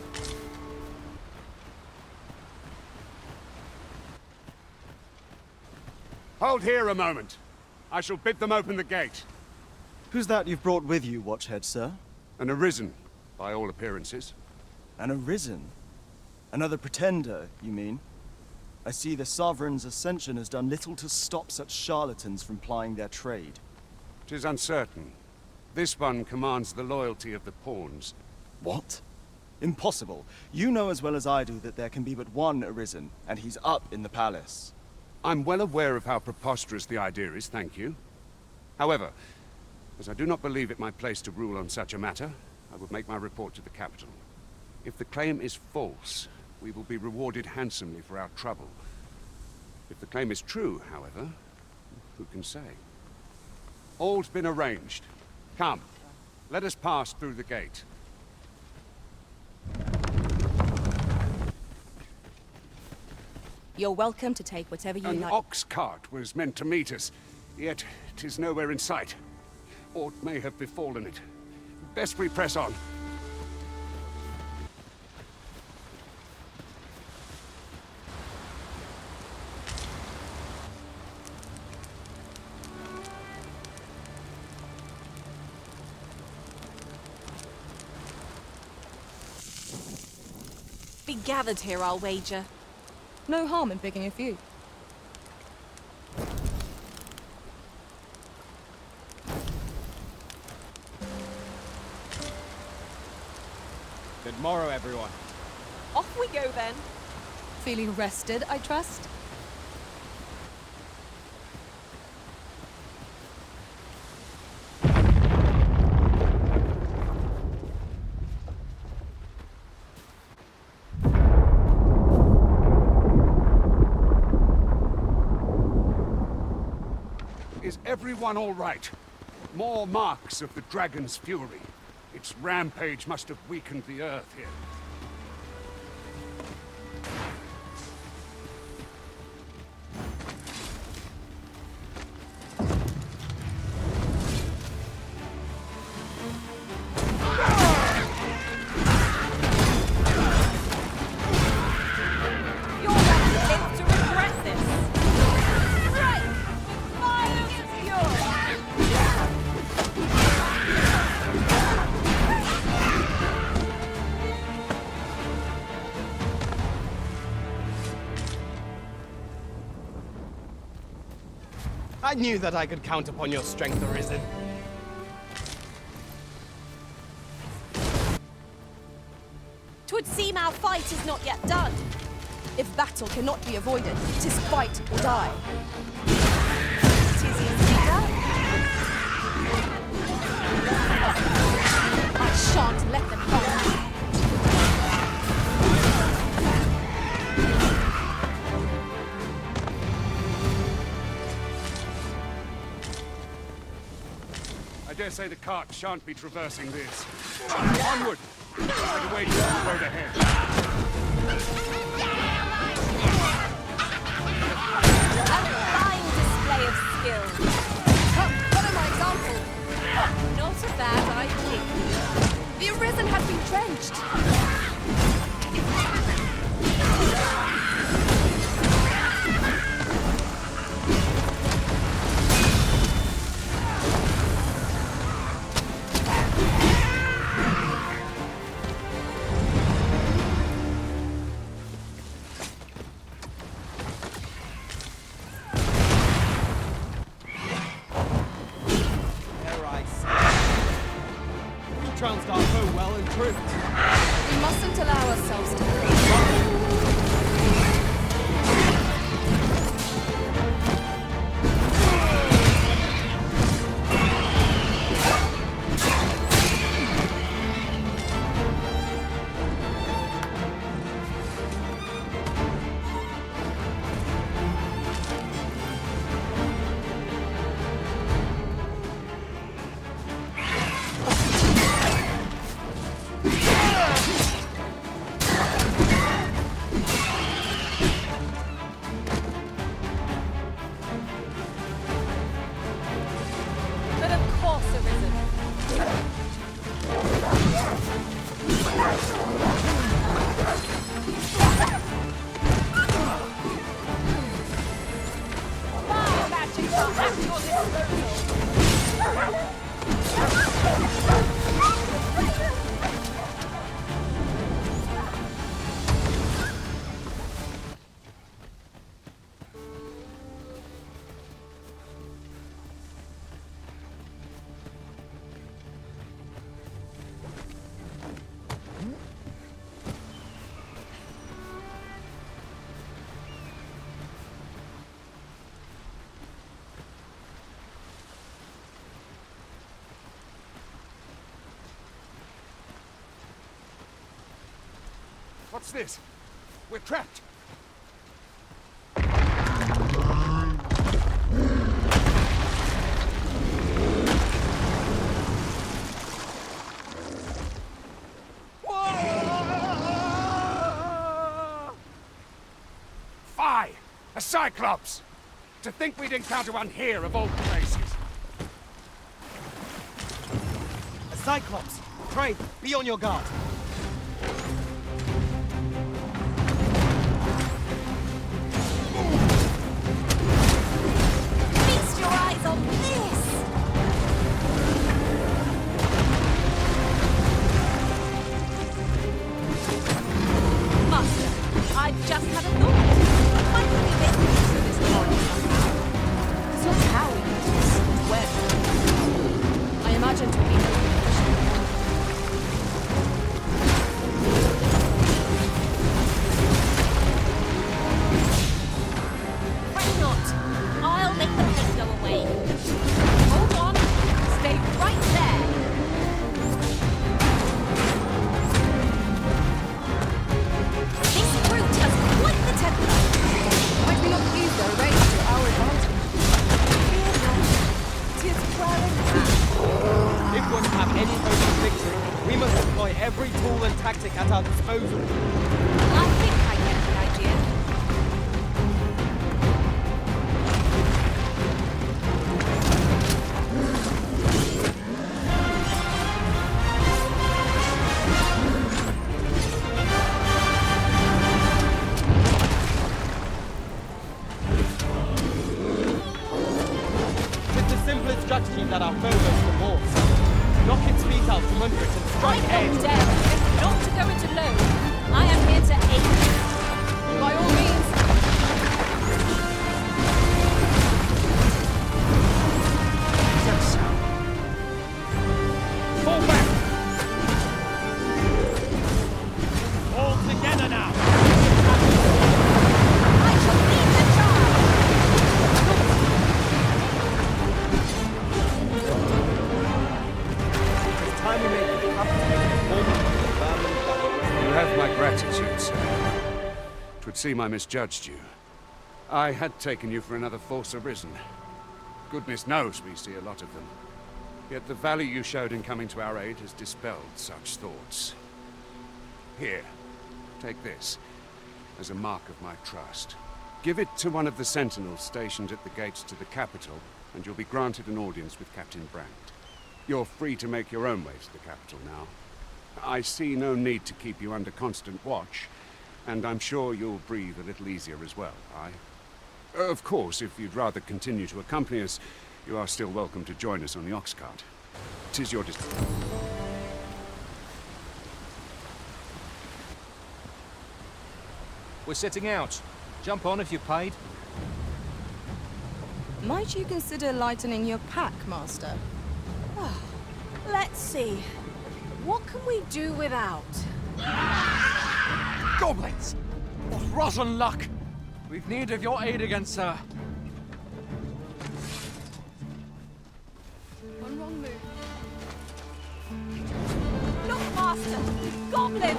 Hold here a moment. I shall bid them open the gate. Who's that you've brought with you, Watchhead, sir? An Arisen, by all appearances. An Arisen? Another pretender, you mean? I see the Sovereign's ascension has done little to stop such charlatans from plying their trade. 'Tis uncertain. This one commands the loyalty of the pawns. What? Impossible. You know as well as I do that there can be but one Arisen, and he's up in the palace. I'm well aware of how preposterous the idea is, thank you. However, as I do not believe it my place to rule on such a matter, I will make my report to the capital. If the claim is false, we will be rewarded handsomely for our trouble. If the claim is true, however, who can say? All's been arranged. Come, let us pass through the gate. You're welcome to take whatever you An like. ox cart was meant to meet us, yet 'tis nowhere in sight. Aught may have befallen it. Best we press on. gathered here, I'll wager. No harm in picking a few. Good morrow, everyone. Off we go then. Feeling rested, I trust? Is everyone all right? More marks of the dragon's fury. Its rampage must have weakened the earth here. You're going to live to regret this. Right! Violence I knew that I could count upon your strength, Arisen. 'Twould seem our fight is not yet done. If battle cannot be avoided, 'tis fight or die. 'Tis easily done. I shan't let them fight. I dare say the cart shan't be traversing this. Onward! Right away to the road ahead. A fine display of skill. Follow my example. Not a bad idea. The Arisen has been drenched. There I see. We trounced our foe well and truth. We mustn't allow ourselves to. But of course, Arisen. Fire magic are at your disposal. What's this? We're trapped. Fie! A Cyclops! To think we'd encounter one here of all places. A Cyclops! Pray, be on your guard. Feast your eyes on this! Must any hope of victory, we must employ every tool and tactic at our disposal. I think I get the idea. With the simplest strategy that our foe knows the most. Knock its feet out from under it and strike I head. am daring not to go it alone. I am here to aid you. By all means. Fall back! All together now! I shall lead the It's time we make the capital You have my gratitude, sir. 'Twould seem I misjudged you. I had taken you for another Force Arisen. Goodness knows we see a lot of them. Yet the value you showed in coming to our aid has dispelled such thoughts. Here, take this, as a mark of my trust. Give it to one of the sentinels stationed at the gates to the capital, and you'll be granted an audience with Captain Brandt. You're free to make your own way to the capital now. I see no need to keep you under constant watch, and I'm sure you'll breathe a little easier as well, aye? Of course, if you'd rather continue to accompany us, you are still welcome to join us on the ox cart. 'Tis your decision. We're setting out. Jump on if you're paid. Might you consider lightening your pack, Master? Let's see. What can we do without? Goblins! What rotten luck! We've need of your aid again, sir. One wrong move. Look, Master! Goblin!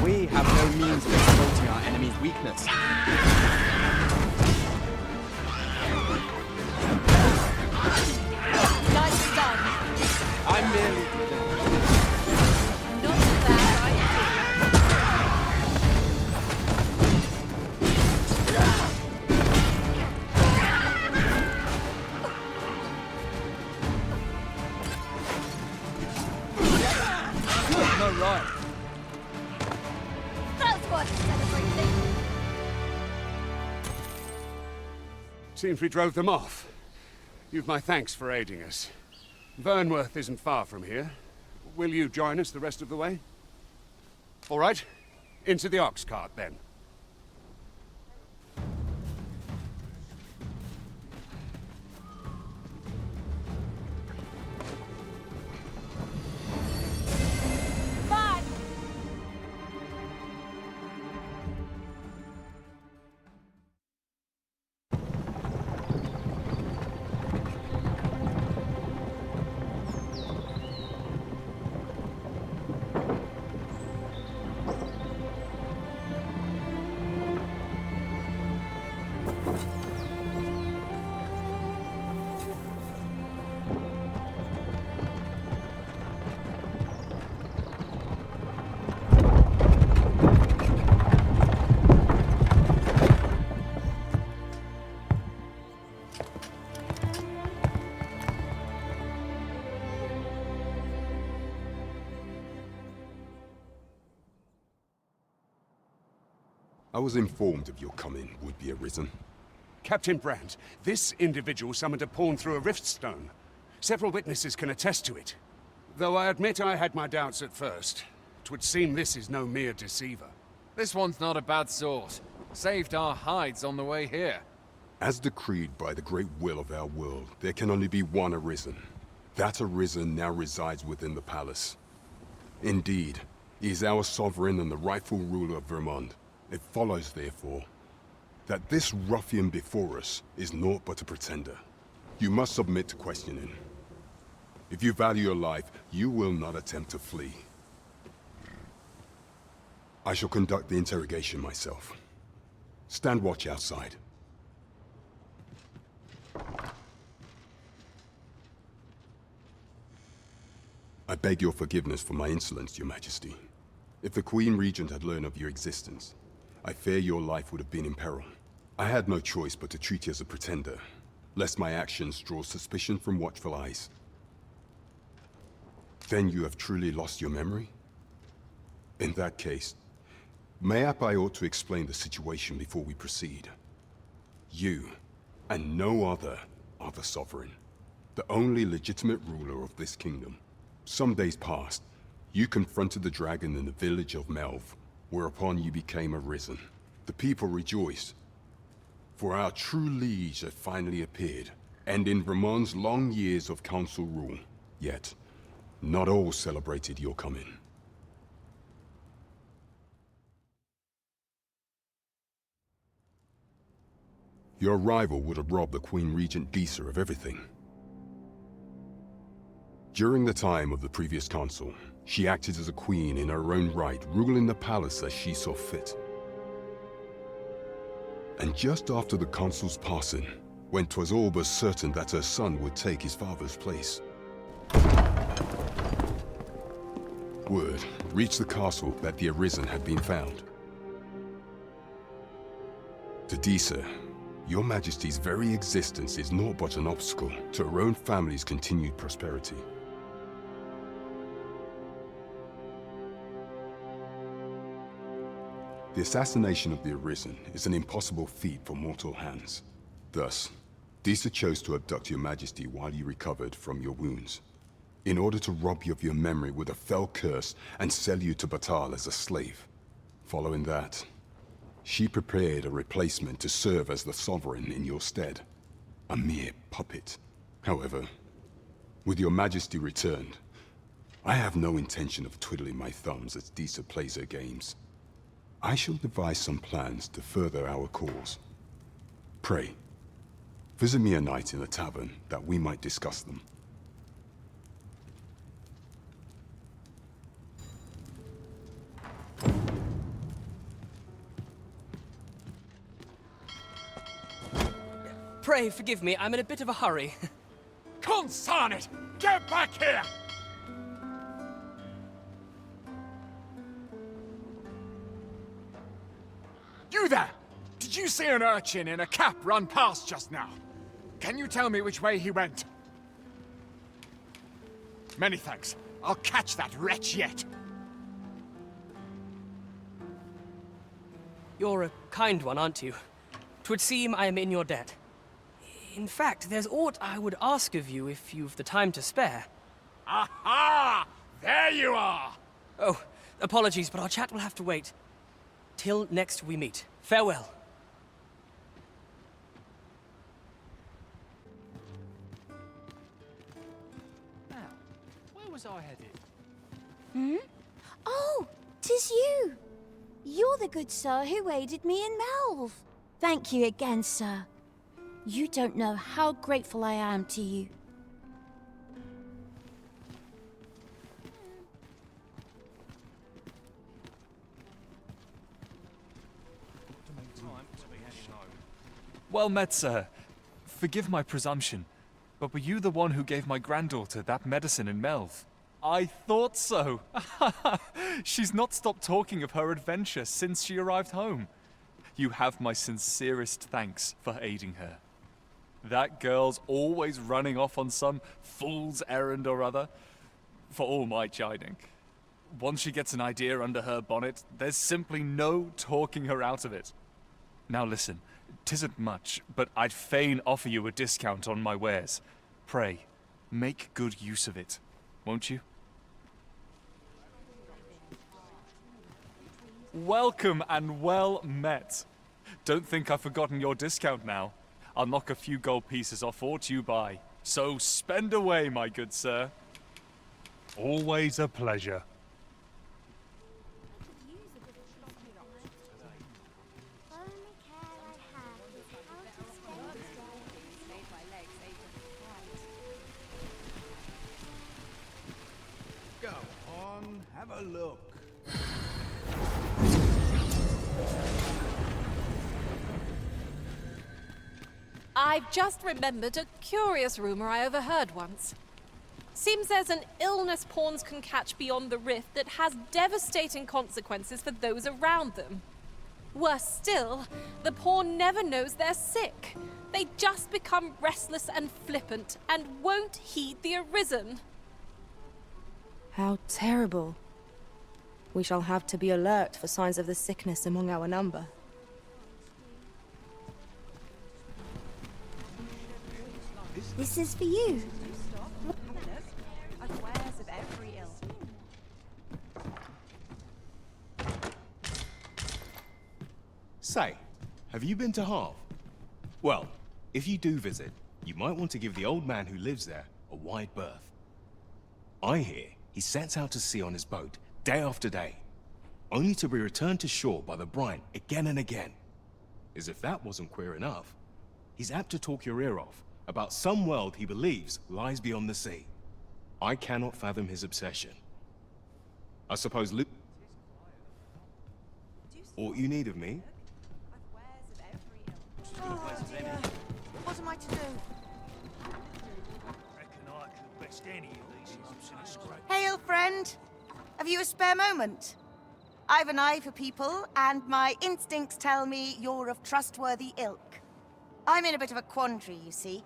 We have no means of exploiting our enemy's weakness. Nicely done. I'm merely... Not that No right. That's what celebrating. Seems we drove them off. You've my thanks for aiding us. Vernworth isn't far from here. Will you join us the rest of the way? All right. Into the ox cart, then. Bye! I was informed of your coming, would-be Arisen. Captain Brandt, this individual summoned a pawn through a rift stone. Several witnesses can attest to it. Though I admit I had my doubts at first. 'Twould seem this is no mere deceiver. This one's not a bad sort. Saved our hides on the way here. As decreed by the great will of our world, there can only be one Arisen. That Arisen now resides within the palace. Indeed, he is our sovereign and the rightful ruler of Vermont. It follows, therefore, that this ruffian before us is naught but a pretender. You must submit to questioning. If you value your life, you will not attempt to flee. I shall conduct the interrogation myself. Stand watch outside. I beg your forgiveness for my insolence, Your Majesty. If the Queen Regent had learned of your existence, I fear your life would have been in peril. I had no choice but to treat you as a pretender, lest my actions draw suspicion from watchful eyes. Then you have truly lost your memory? In that case, mayhap I ought to explain the situation before we proceed. You, and no other, are the Sovereign, the only legitimate ruler of this kingdom. Some days past, you confronted the dragon in the village of Melv, whereupon you became arisen. The people rejoiced, for our true liege had finally appeared, ending Ramon's long years of council rule. Yet, not all celebrated your coming. Your arrival would have robbed the Queen Regent Disa of everything. During the time of the previous council, she acted as a queen in her own right, ruling the palace as she saw fit. And just after the council's passing, when 'twas all but certain that her son would take his father's place, word reached the castle that the Arisen had been found. To Disa, Your Majesty's very existence is naught but an obstacle to her own family's continued prosperity. The assassination of the Arisen is an impossible feat for mortal hands. Thus, Disa chose to abduct Your Majesty while you recovered from your wounds, in order to rob you of your memory with a fell curse and sell you to Batal as a slave. Following that, she prepared a replacement to serve as the Sovereign in your stead. A mere puppet. However, with Your Majesty returned, I have no intention of twiddling my thumbs as Disa plays her games. I shall devise some plans to further our cause. Pray, visit me a night in the tavern that we might discuss them. Pray forgive me, I'm in a bit of a hurry. Consign it! Get back here! You there! Did you see an urchin in a cap run past just now? Can you tell me which way he went? Many thanks. I'll catch that wretch yet. You're a kind one, aren't you? 'Twould seem I am in your debt. In fact, there's aught I would ask of you if you've the time to spare. Aha! There you are! Oh, apologies, but our chat will have to wait. Till next we meet. Farewell. Now, where was I headed? Hmm? Oh, 'tis you! You're the good sir who aided me in Melv. Thank you again, sir. You don't know how grateful I am to you. Well met, sir. Forgive my presumption, but were you the one who gave my granddaughter that medicine in Melv? I thought so. She's not stopped talking of her adventure since she arrived home. You have my sincerest thanks for aiding her. That girl's always running off on some fool's errand or other, for all my chiding. Once she gets an idea under her bonnet, there's simply no talking her out of it. Now listen, 'tisn't much, but I'd fain offer you a discount on my wares. Pray, make good use of it, won't you? Welcome and well met. Don't think I've forgotten your discount now. I'll knock a few gold pieces off aught you buy. So spend away, my good sir. Always a pleasure. Go on, have a look. I've just remembered a curious rumor I overheard once. Seems there's an illness pawns can catch beyond the rift that has devastating consequences for those around them. Worse still, the pawn never knows they're sick. They just become restless and flippant and won't heed the Arisen. How terrible. We shall have to be alert for signs of the sickness among our number. This is for you. Say, have you been to Harv? Well, if you do visit, you might want to give the old man who lives there a wide berth. I hear he sets out to sea on his boat day after day, only to be returned to shore by the brine again and again. As if that wasn't queer enough, he's apt to talk your ear off about some world he believes lies beyond the sea. I cannot fathom his obsession. I suppose Luke... All you need of me? Oh dear. What am I to do? Hail, friend. Have you a spare moment? I've an eye for people, and my instincts tell me you're of trustworthy ilk. I'm in a bit of a quandary, you see.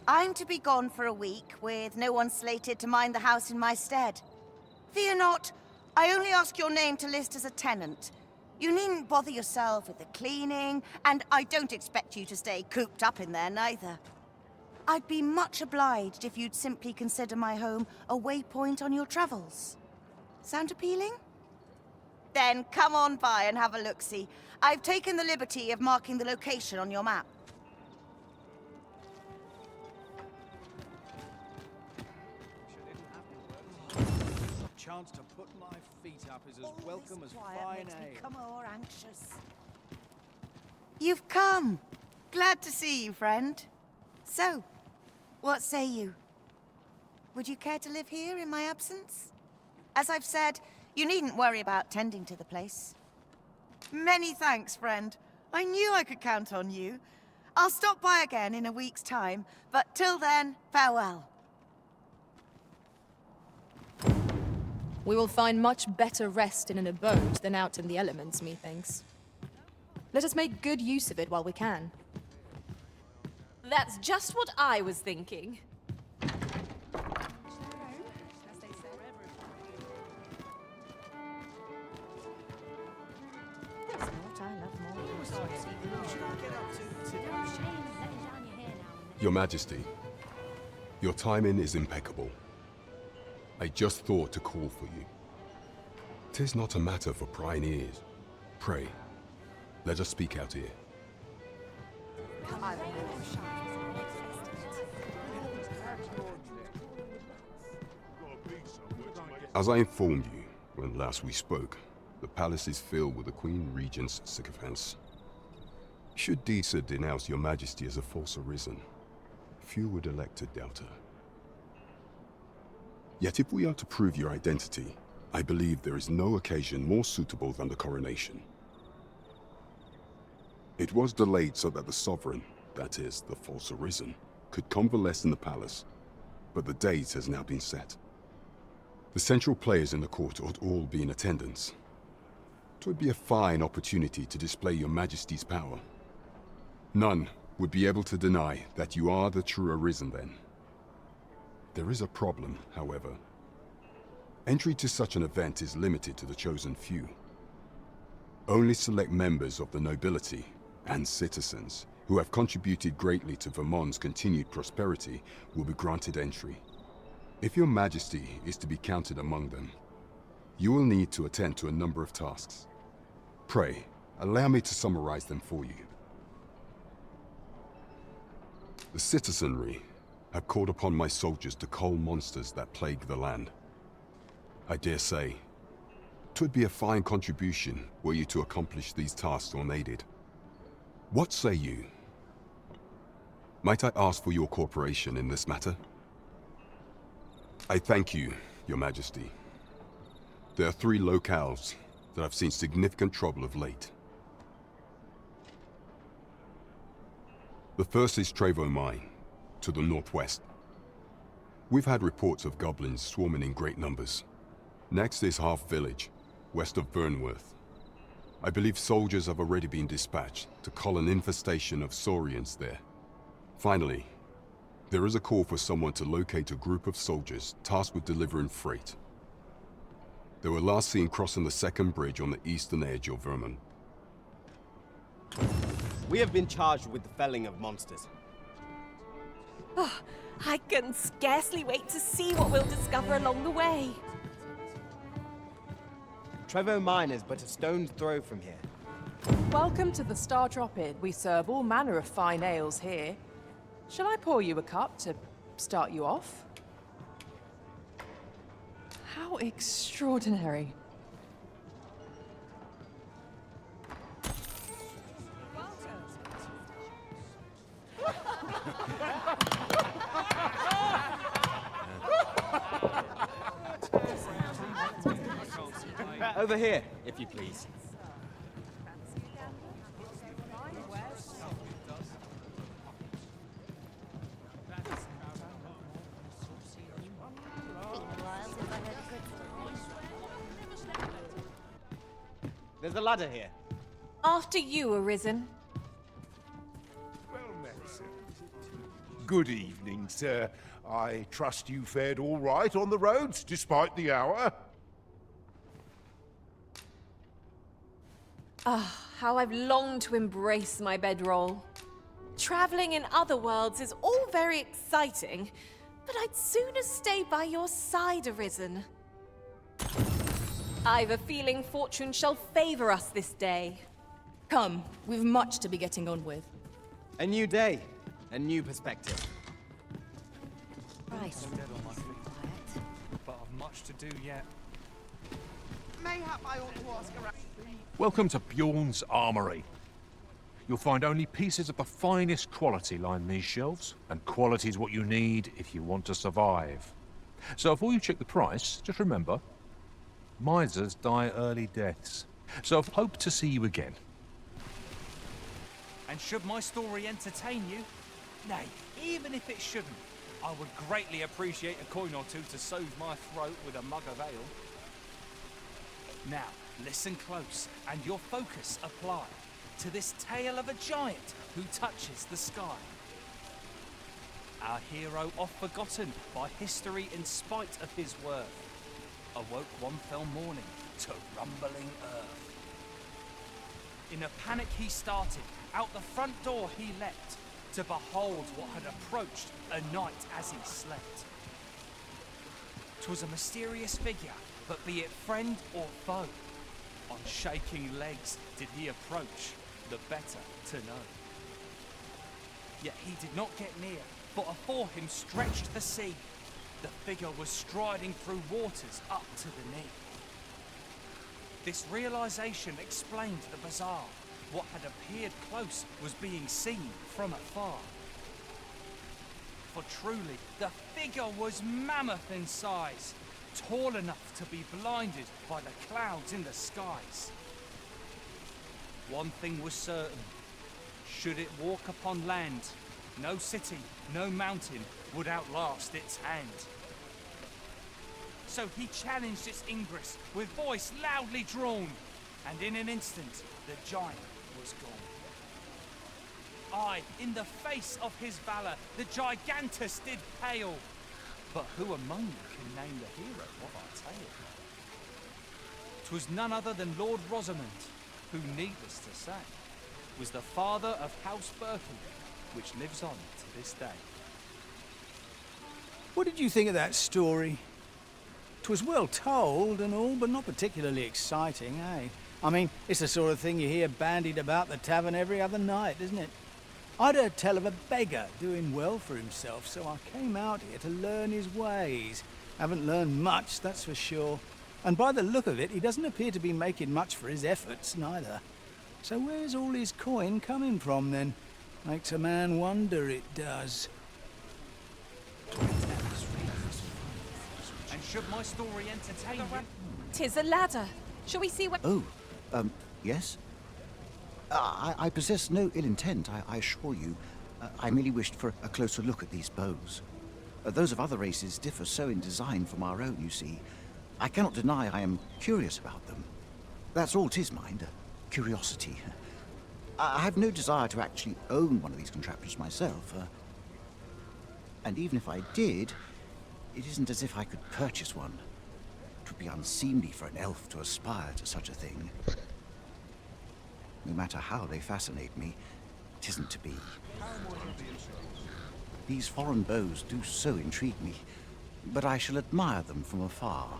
I'm to be gone for a week, with no one slated to mind the house in my stead. Fear not, I only ask your name to list as a tenant. You needn't bother yourself with the cleaning, and I don't expect you to stay cooped up in there, neither. I'd be much obliged if you'd simply consider my home a waypoint on your travels. Sound appealing? Then come on by and have a look-see. I've taken the liberty of marking the location on your map. Chance to put my feet up is as welcome as Quiet fine makes me ale. come more anxious. You've come. Glad to see you, friend. So, what say you? Would you care to live here in my absence? As I've said, you needn't worry about tending to the place. Many thanks, friend. I knew I could count on you. I'll stop by again in a week's time, but till then, farewell. We will find much better rest in an abode than out in the elements, methinks. Let us make good use of it while we can. That's just what I was thinking. Your Majesty, your timing is impeccable. I just thought to call for you. 'Tis not a matter for prying ears. Pray, let us speak out here. As I informed you when last we spoke, the palace is filled with the Queen Regent's sycophants. Should Disa denounce your Majesty as a false arisen, few would elect to doubt her. Yet if we are to prove your identity, I believe there is no occasion more suitable than the coronation. It was delayed so that the sovereign, that is, the false arisen, could convalesce in the palace, but the date has now been set. The central players in the court ought all be in attendance. 'Twould be a fine opportunity to display your Majesty's power. None would be able to deny that you are the true arisen then. There is a problem, however. Entry to such an event is limited to the chosen few. Only select members of the nobility and citizens who have contributed greatly to Vermont's continued prosperity will be granted entry. If your Majesty is to be counted among them, you will need to attend to a number of tasks. Pray, allow me to summarize them for you. The citizenry have called upon my soldiers to cull monsters that plague the land. I dare say, 'twould be a fine contribution were you to accomplish these tasks unaided. What say you? Might I ask for your cooperation in this matter? I thank you, Your Majesty. There are 3 locales that have seen significant trouble of late. The first is Trevo Mine, to the northwest. We've had reports of goblins swarming in great numbers. Next is Half Village, west of Burnworth. I believe soldiers have already been dispatched to cull an infestation of saurians there. Finally, there is a call for someone to locate a group of soldiers tasked with delivering freight. They were last seen crossing the second bridge on the eastern edge of Vermont. We have been charged with the felling of monsters. Oh, I can scarcely wait to see what we'll discover along the way. Trevo Mine is but a stone's throw from here. Welcome to the Star Drop Inn. We serve all manner of fine ales here. Shall I pour you a cup to start you off? How extraordinary. Over here, if you please. There's a ladder here. After you, Arisen. Well met, sir. Good evening, sir. I trust you fared all right on the roads, despite the hour? Ah, how I've longed to embrace my bedroll. Traveling in other worlds is all very exciting, but I'd sooner stay by your side, Arisen. I've a feeling fortune shall favor us this day. Come, we've much to be getting on with. A new day, a new perspective. Right. But I've much to do yet. Mayhap I ought to ask around. Welcome to Bjorn's Armory. You'll find only pieces of the finest quality line these shelves, and quality's what you need if you want to survive. So before you check the price, just remember, misers die early deaths. So I hope to see you again. And should my story entertain you, nay, even if it shouldn't, I would greatly appreciate a coin or two to soothe my throat with a mug of ale. Now, listen close, and your focus apply to this tale of a giant who touches the sky. Our hero, oft forgotten by history in spite of his worth, awoke one fell morning to rumbling earth. In a panic he started, out the front door he leapt, to behold what had approached a night as he slept. 'Twas a mysterious figure, but be it friend or foe, on shaking legs did he approach, the better to know. Yet he did not get near, for afore him stretched the sea. The figure was striding through waters up to the knee. This realization explained the bizarre. What had appeared close was being seen from afar. For truly, the figure was mammoth in size, tall enough to be blinded by the clouds in the skies. One thing was certain, should it walk upon land, no city, no mountain would outlast its hand. So he challenged its ingress with voice loudly drawn, and in an instant the giant was gone. Aye, in the face of his valor, the gigantus did pale. But who among you can name the hero of our tale? 'Twas none other than Lord Rosamond, who, needless to say, was the father of House Berkeley, which lives on to this day. What did you think of that story? 'Twas well told and all, but not particularly exciting, eh? I mean, it's the sort of thing you hear bandied about the tavern every other night, isn't it? I'd heard tell of a beggar doing well for himself, so I came out here to learn his ways. Haven't learned much, that's for sure. And by the look of it, he doesn't appear to be making much for his efforts, neither. So where's all his coin coming from, then? Makes a man wonder, it does. And should my story entertain you... 'Tis a ladder. Shall we see what... Oh, yes? I possess no ill intent, I assure you. I merely wished for a closer look at these bows. Those of other races differ so in design from our own, you see. I cannot deny I am curious about them. That's all 'tis, mind, curiosity. I have no desire to actually own one of these contraptions myself. And even if I did, it isn't as if I could purchase one. It would be unseemly for an elf to aspire to such a thing. No matter how they fascinate me, it isn't to be. These foreign bows do so intrigue me, but I shall admire them from afar.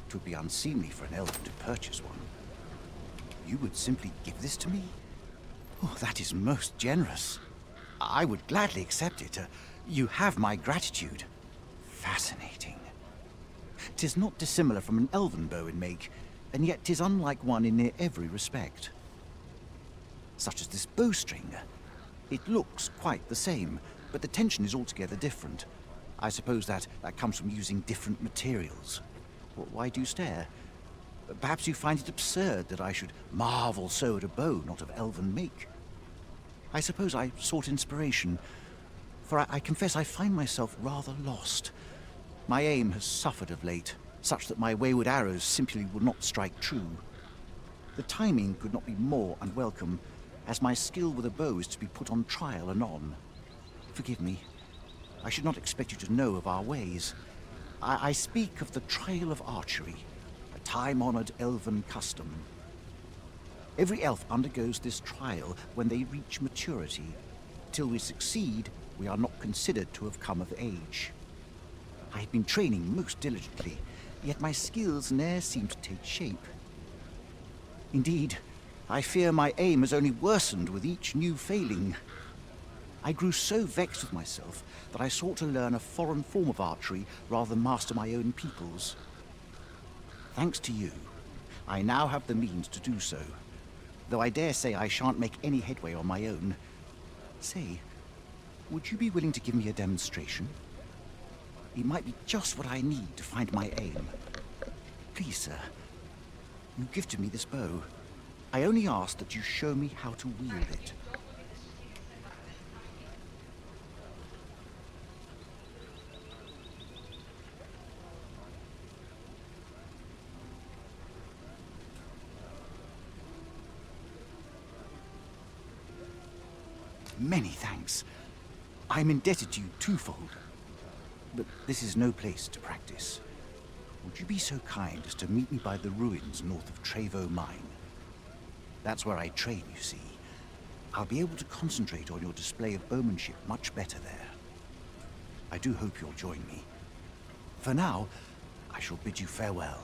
It would be unseemly for an elf to purchase one. You would simply give this to me? Oh, that is most generous. I would gladly accept it. You have my gratitude. Fascinating. 'Tis not dissimilar from an elven bow in make, and yet 'tis unlike one in near every respect. Such as this bowstring. It looks quite the same, but the tension is altogether different. I suppose that comes from using different materials. Why do you stare? Perhaps you find it absurd that I should marvel so at a bow not of elven make. I suppose I sought inspiration, for I confess I find myself rather lost. My aim has suffered of late, such that my wayward arrows simply will not strike true. The timing could not be more unwelcome, as my skill with a bow is to be put on trial anon. Forgive me. I should not expect you to know of our ways. I speak of the trial of archery, a time-honored elven custom. Every elf undergoes this trial when they reach maturity. Till we succeed, we are not considered to have come of age. I have been training most diligently, yet my skills ne'er seem to take shape. Indeed, I fear my aim has only worsened with each new failing. I grew so vexed with myself that I sought to learn a foreign form of archery rather than master my own people's. Thanks to you, I now have the means to do so, though I dare say I shan't make any headway on my own. Say, would you be willing to give me a demonstration? It might be just what I need to find my aim. Please, sir, you gifted me this bow. I only ask that you show me how to wield it. Many thanks. I'm indebted to you twofold. But this is no place to practice. Would you be so kind as to meet me by the ruins north of Trevo Mine? That's where I train, you see. I'll be able to concentrate on your display of bowmanship much better there. I do hope you'll join me. For now, I shall bid you farewell.